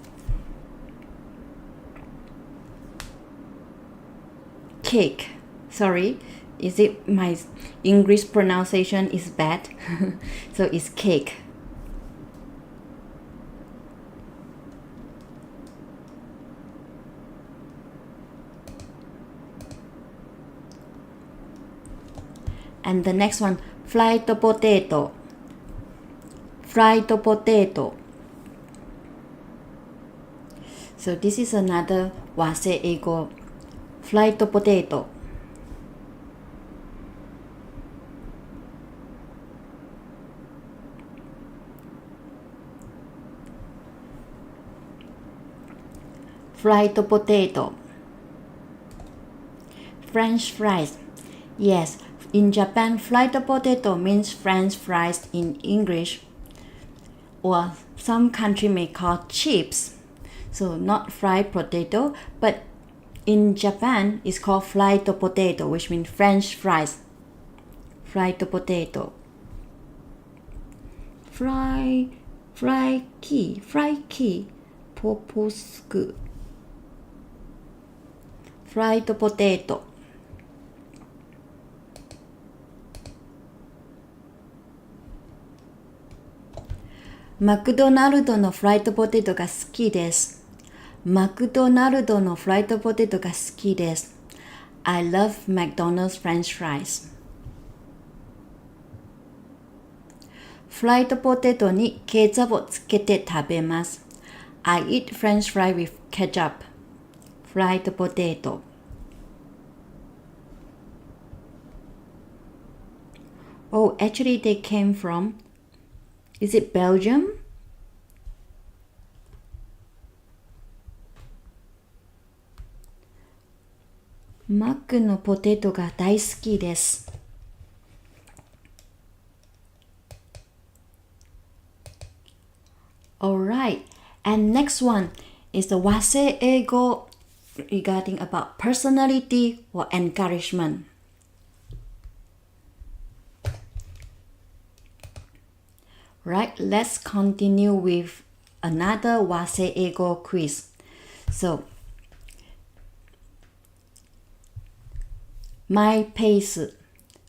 Cake. Sorry, is it my English pronunciation is bad? So it's cake. And the next one, fried potato. Fried potato. So this is another Wasei Eigo. Fried potato. Fried potato. French fries. Yes, in Japan, fried potato means French fries in English, or some country may call chips. So not fried potato, but in Japan it's called fried potato, which means French fries. Fried potato. Fry key, popusku. Fried potato. McDonald's のフライドポテトが好きです。McDonald's のフライドポテトが好きです。I love McDonald's French fries. フライドポテトにケチャップをつけて食べます。I eat French fry with ketchup. Fried potato. Oh, actually they came from, is it Belgium? Mac のポテトが大好きです。Alright, and next one is the Wasei Eigo regarding about personality or encouragement. Right, let's continue with another Wasei Eigo quiz. So, my pace,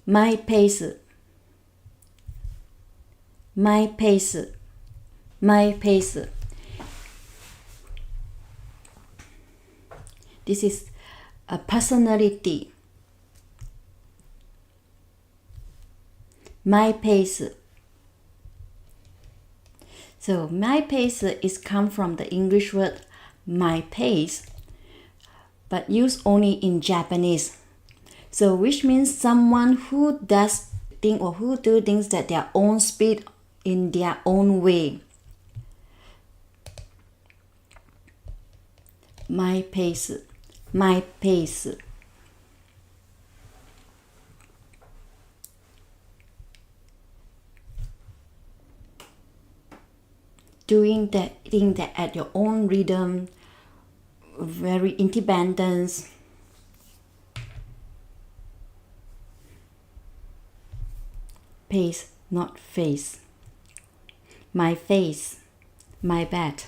my pace, my pace, my pace. This is a personality. My pace. So my pace is come from the English word my pace, but used only in Japanese. So which means someone who does things or who do things at their own speed in their own way. My pace, my pace. Doing that at your own rhythm, very independent. Pace, not face. My face, my bed.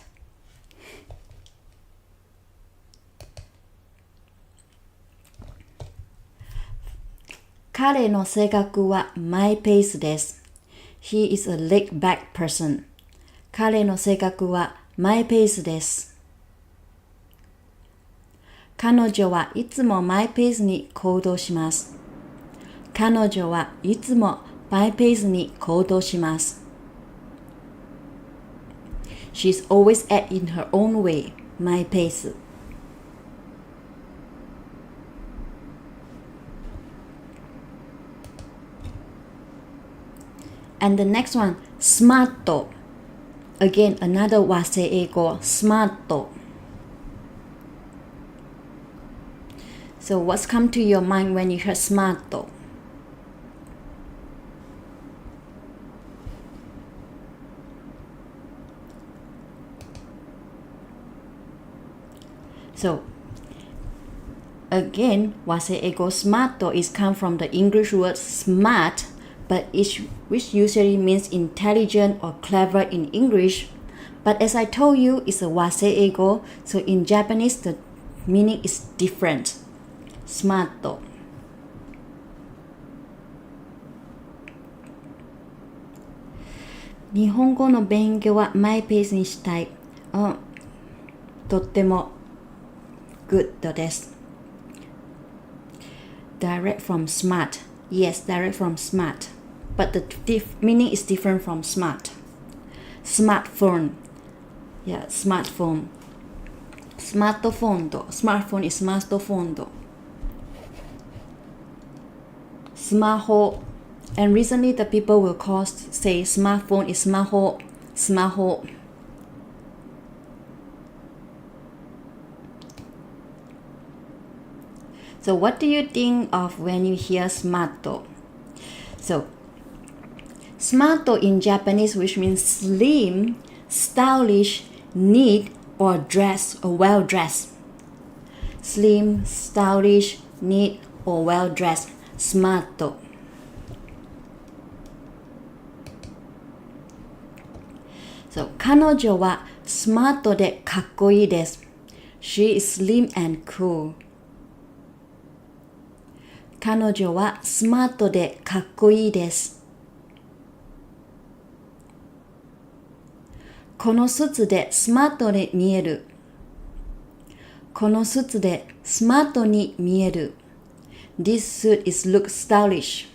Kare no seikaku wa my pace desu. He is a laid back person. 彼の性格はマイペースです。彼女はいつもマイペースに行動します。彼女はいつもマイペースに行動します。She's always act in her own way, マイペース。And the next one, smart.Again, another Wasei Eigo, smart. So what's come to your mind when you hear smart? So again, Wasei Eigo smart is come from the English word smart, but which usually means intelligent or clever in English. But as I told you, it's a Wasei Eigo, so in Japanese the meaning is different. Smart. 日本語の勉強はマイペースにしたい。とっても good です。Direct from smart. Yes, direct from smart. But the meaning is different from smart. Smartphone. Yeah, smartphone. Smartphone. Smartphone is smartphone. Smaho. And recently the people will say smartphone is smaho. Smaho. So what do you think of when you hear smarto? So smarto in Japanese, which means slim, stylish, neat, or dressed or well dressed. Slim, stylish, neat, or well dressed. Smarto. So 彼女はスマートでかっこいいです。She is slim and cool. 彼女はスマートでかっこいいです。このスーツでスマートに見える。このスーツでスマートに見える。This suit is look stylish.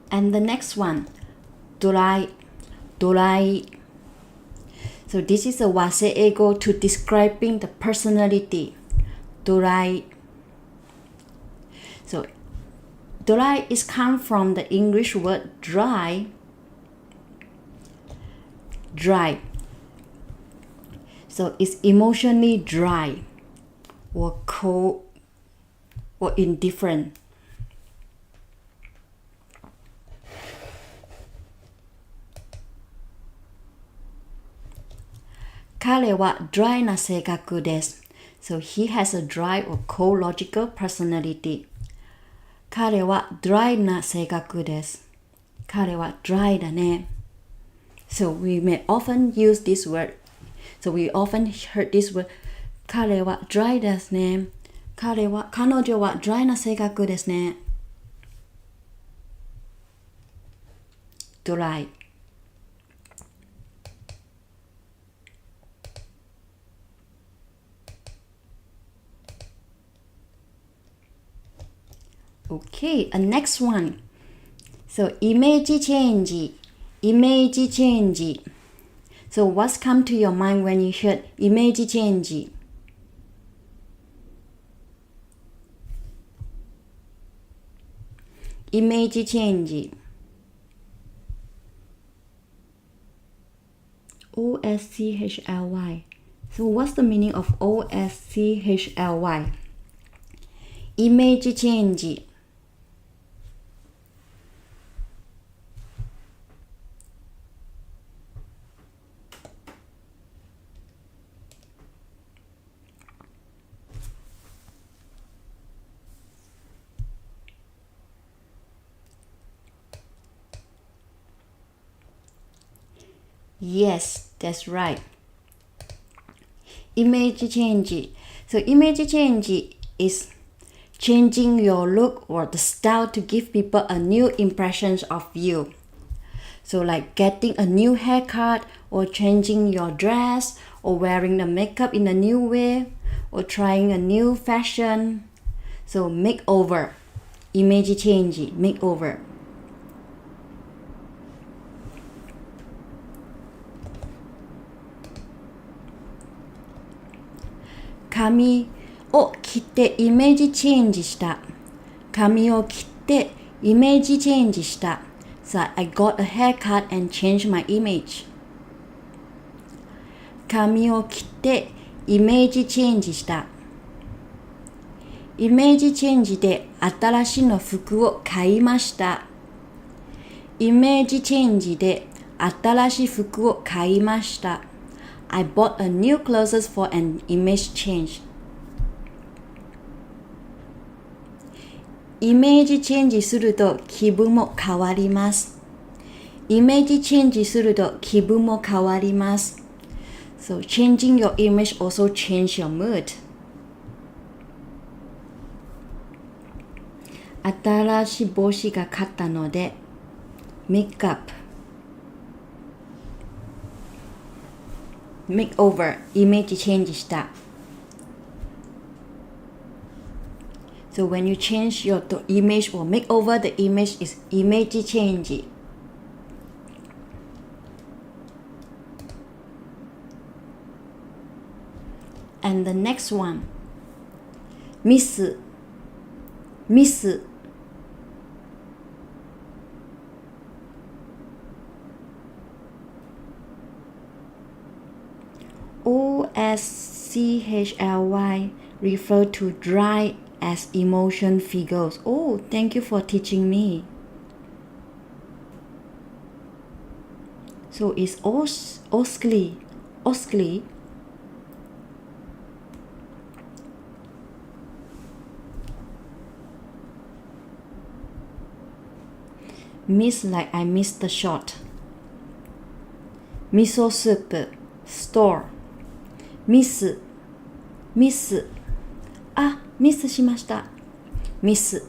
And the next one, dorai. So this is a Wasei Eigo to describing the personality. Dorai. So dorai is come from the English word dry. Dry. So it's emotionally dry or cold or indifferent. Kare wa dry na seikaku desu. So he has a dry or cold logical personality. 彼は dry な性格です。彼は dry だね。So we may often use this word. So we often heard this word. 彼は dry ですね。彼女は dry な性格ですね。dry. Okay, next one. So, イメージチェンジ。イメージチェンジ。So, what's come to your mind when you heard イメージチェンジ？イメージチェンジ。OSCHLY. So, what's the meaning of OSCHLY? イメージチェンジ。Yes, that's right. Image change. So image change is changing your look or the style to give people a new impression of you. So like getting a new haircut or changing your dress or wearing the makeup in a new way or trying a new fashion. So makeover. Image change, makeover. Kamiを切ってイメージチェンジした。髪を切ってイメージチェンジした。So I got a haircut and changed my image. 髪を切ってイメージチェンジした。イメージチェンジで新しいの服を買いました。イメージチェンジで新しい服を買いました。I bought a new clothes for an image change. イメージチェンジすると気分も変わります。イメージチェンジすると気分も変わります。So changing your image also change your mood. 新しい帽子が買ったので、makeup, makeover, イメージチェンジした。So when you change your image or make over the image is image change. And the next one, miss. OSCHLY refer to dry as emotion figures. Oh, thank you for teaching me. So it's oscly. Miss like I missed the shot. Miso soup, store. Miss. あ、ミスしました。ミス。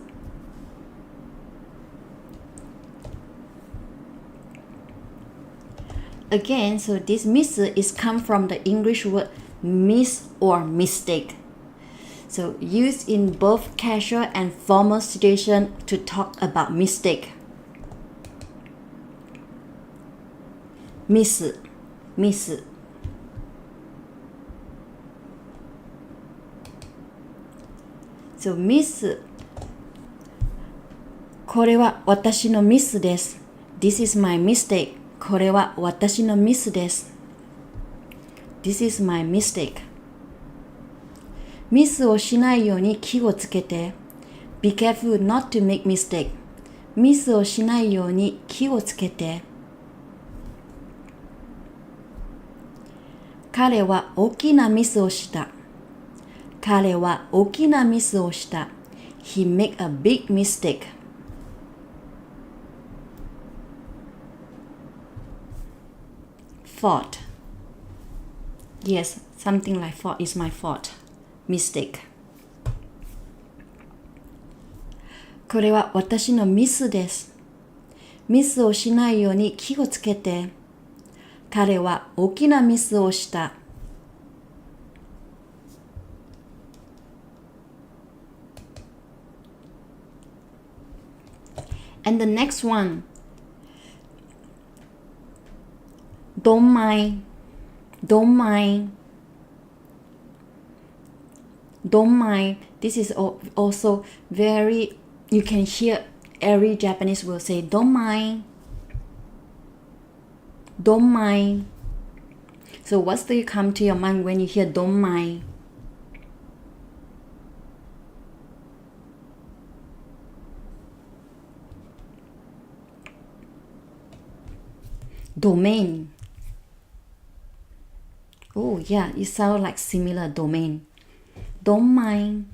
Again, so this miss is come from the English word miss or mistake. So used in both casual and formal situation to talk about mistake. Miss. So, miss. これは私のミスです。This is my mistake. これは私のミスです。This is my mistake. ミスをしないように気をつけて。Be careful not to make mistake. ミスをしないように気をつけて。彼は大きなミスをした。彼は大きなミスをした。He made a big mistake. Fault. Yes, something like fault is my fault. Mistake. これは私のミスです。ミスをしないように気をつけて。彼は大きなミスをした。And the next one. Don't mind. Don't mind. Don't mind. This is also very, you can hear every Japanese will say don't mind. Don't mind. So what's do you come to your mind when you hear don't mind? Domain. Oh yeah, it sounds like similar domain. Don't mind.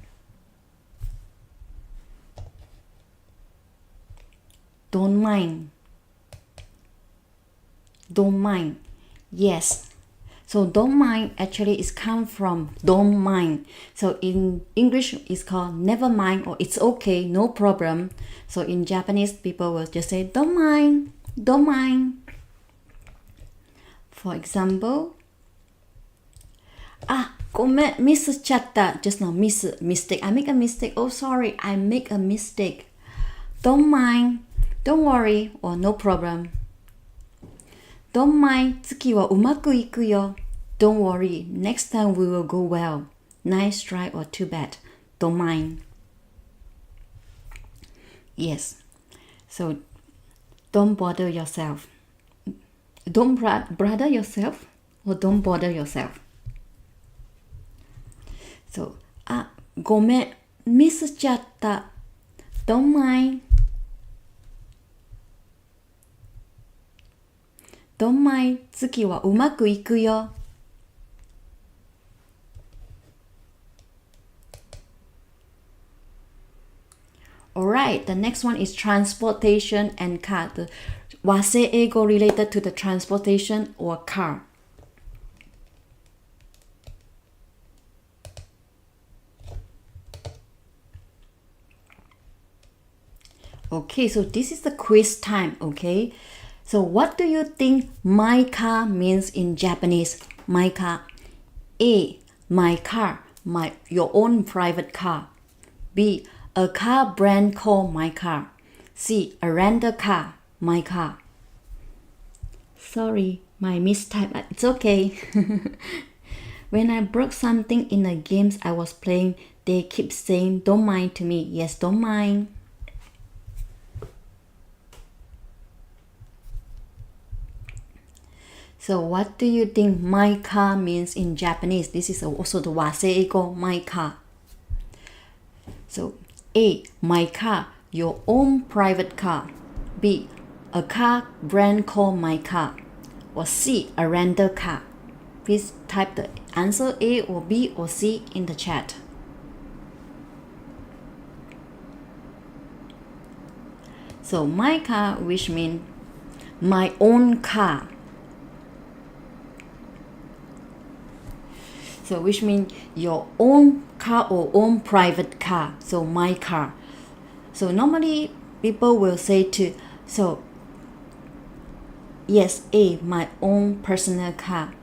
Don't mind. Don't mind. Yes. So don't mind actually is come from don't mind. So in English it's called never mind or it's okay, no problem. So in Japanese people will just say don't mind, don't mind. For example, ごめん、ミスしちゃった。Just now, mistake. I make a mistake. Oh, sorry, I make a mistake. Don't mind. Don't worry. Or no problem. Don't mind. 次はうまくいくよ。Don't worry. Next time we will go well. Nice try or too bad. Don't mind. Yes. So, don't bother yourself. Don't bother yourself or don't bother yourself. So, ごめん、ミスしちゃった。Don't mind. Don't mind. 次はうまくいくよ。Alright, the next one is transportation and car. The Wasei Eigo related to the transportation or car. Okay, so this is the quiz time, okay? So what do you think my car means in Japanese? My car. A, my car, your own private car. B, a car brand called my car. C, a rental car, my car. Sorry, my mistype. It's okay. When I broke something in the games I was playing, they keep saying don't mind to me. Yes, don't mind. So what do you think my car means in Japanese? This is also the Wasei Eigo, my car. So A, my car, your own private car. B, a car brand called my car. Or C, a rental car. Please type the answer A or B or C in the chat. So my car, which means my own car. So which means your own car or own private car. So my car. So normally people will say to, so yes, A, my own personal car.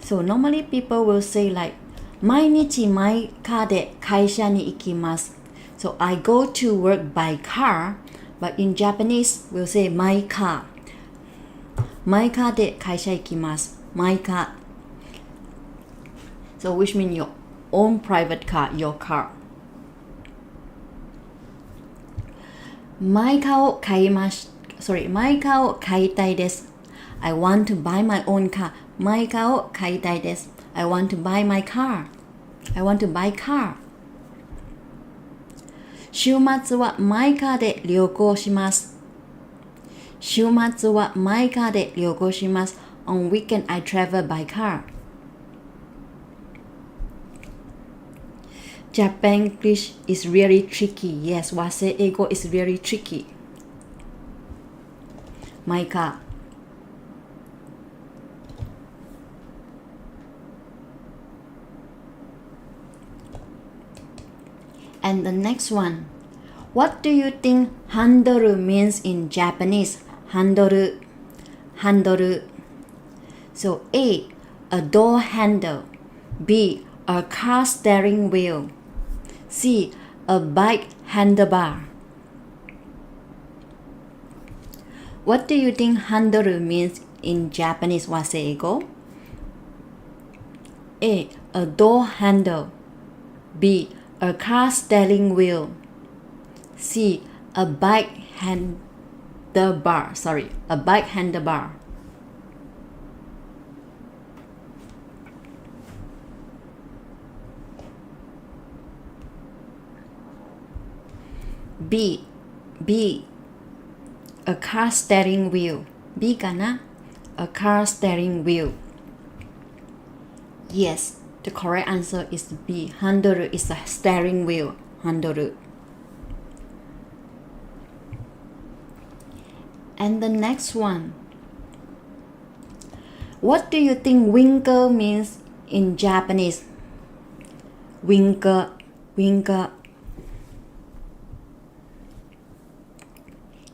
So normally people will say like, 毎日マイカーで会社に行きます。So I go to work by car, but in Japanese we'll say my car. マイカーで会社行きます。My car. So which means your own private car, your car. マイカーを買いまし、マイカーを買いたいです。I want to buy my own car. マイカーを買いたいです。I want to buy my car. I want to buy car. 週末はマイカーで旅行します。週末はマイカーで旅行します。On weekend I travel by car. Japan English is really tricky. Yes, Wasei Eigo is very tricky. Maika. And the next one. What do you think handoru means in Japanese? Handoru. Handoru. So A, a door handle. B, a car steering wheel. C, a bike handlebar. What do you think handoru means in Japanese, Wasei Eigo? A, a door handle. B, a car steering wheel. C, a bike handlebar. A bike handlebar. B, a car steering wheel. B かな? A car steering wheel. Yes, the correct answer is B. Handoru is a steering wheel. Handoru. And the next one. What do you think winkle means in Japanese? Winkle.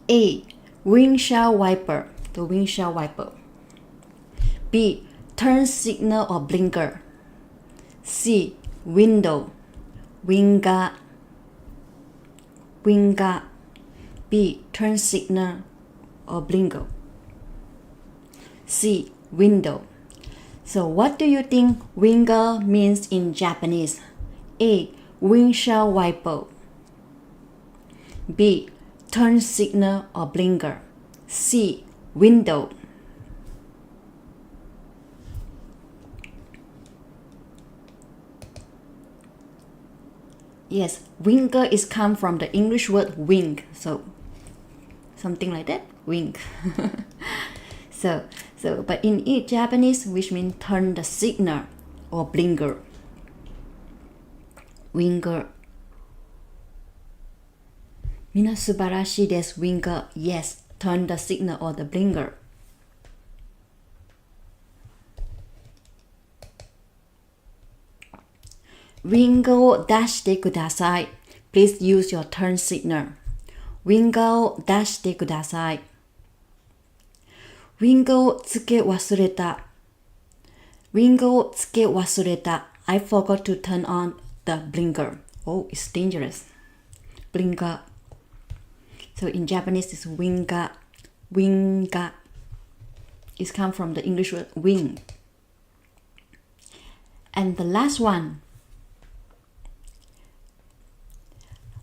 A, windshield wiper. The windshield wiper. B, turn signal or blinker. C, window. Winga. B, turn signal or blinker. C, window. So what do you think winkle means in Japanese? A, windshield wiper. B, turn signal or blinker. C, window. Yes, winkle is come from the English word wink. So something like that, wink. But in Japanese, which means turn the signal or blinker. Winkle. みんな素晴らしいです。Winkle. Yes, turn the signal or the blinker. Winkle を出してください。Please use your turn signal. Winkle を出してください。Winkle をつけ忘れた。Winkle をつけ忘れた。I forgot to turn on the blinker. Oh, it's dangerous. Blinker. So in Japanese, it's winga. Winga. It's come from the English word wing. And the last one.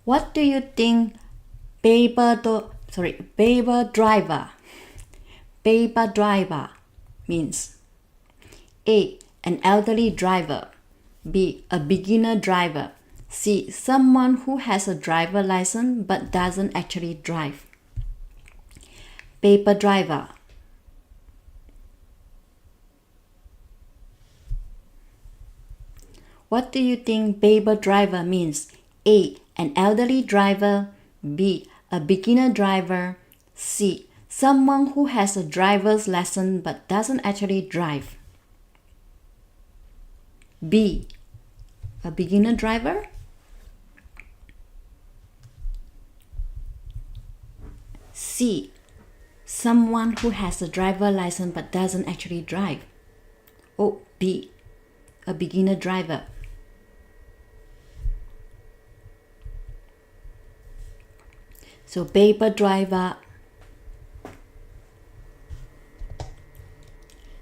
What do you think paper driver means? A, an elderly driver. B, a beginner driver. C, someone who has a driver license but doesn't actually drive. Paper driver. What do you think paper driver means? A, an elderly driver. B, a beginner driver. C, someone who has a driver's license but doesn't actually drive. B, a beginner driver. C, someone who has a driver license but doesn't actually drive. Oh, B, a beginner driver. So paper driver.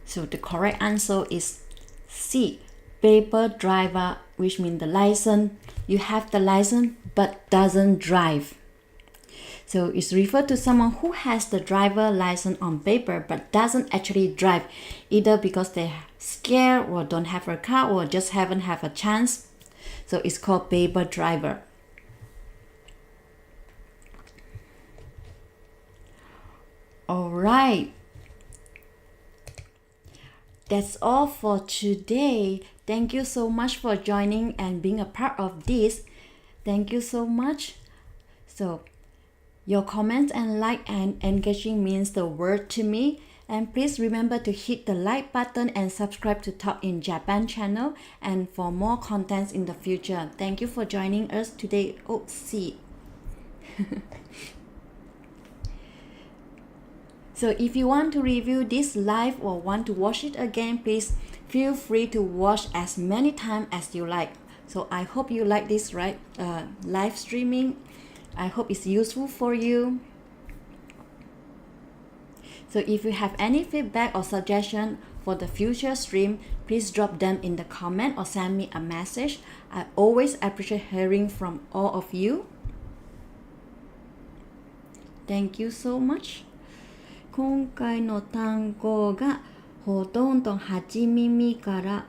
So the correct answer is C, paper driver, which means the license. You have the license but doesn't drive. So it's referred to someone who has the driver license on paper but doesn't actually drive, either because they're scared or don't have a car or just haven't have a chance. So it's called paper driver. Alright. that's all for today. Thank you so much for joining and being a part of this. Thank you so much. So, your comments and like and engaging means the world to me. And please remember to hit the like button and subscribe to Talk in Japan channel and for more contents in the future. Thank you for joining us today. Oh, see. So if you want to review this live or want to watch it again, please feel free to watch as many times as you like. So I hope you like this, right? Live streaming. I hope it's useful for you. So if you have any feedback or suggestion for the future stream, please drop them in the comment or send me a message. I always appreciate hearing from all of you. Thank you so much. 今回の単語がほとんど初耳から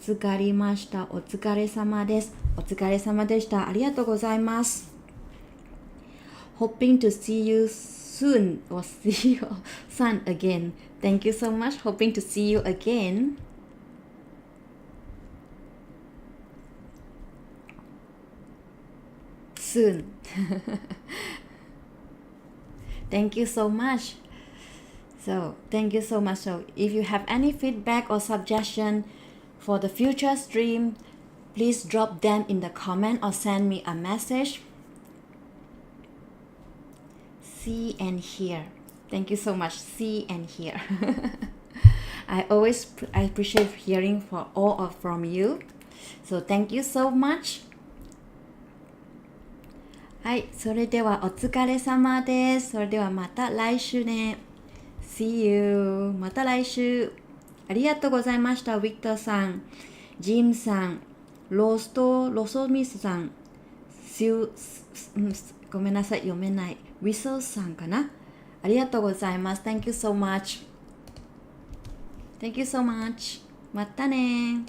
助かりました。お疲れ様です。お疲れ様でした。ありがとうございます。Hoping to see you soon or see your son again. Thank you so much. Hoping to see you again. Soon. Thank you so much. So, thank you so much. So, if you have any feedback or suggestion for the future stream, please drop them in the comment or send me a message. See and hear. Thank you so much. See and hear. I appreciate hearing from you. So, thank you so much. はい、それではお疲れ様です。それではまた来週ね。See you. また来週。ありがとうございました。ウィクターさん、ジンさん、ロソミスさん、ごめんなさい、読めない。ウィソーさんかな。ありがとうございます。Thank you so much. Thank you so much. またね。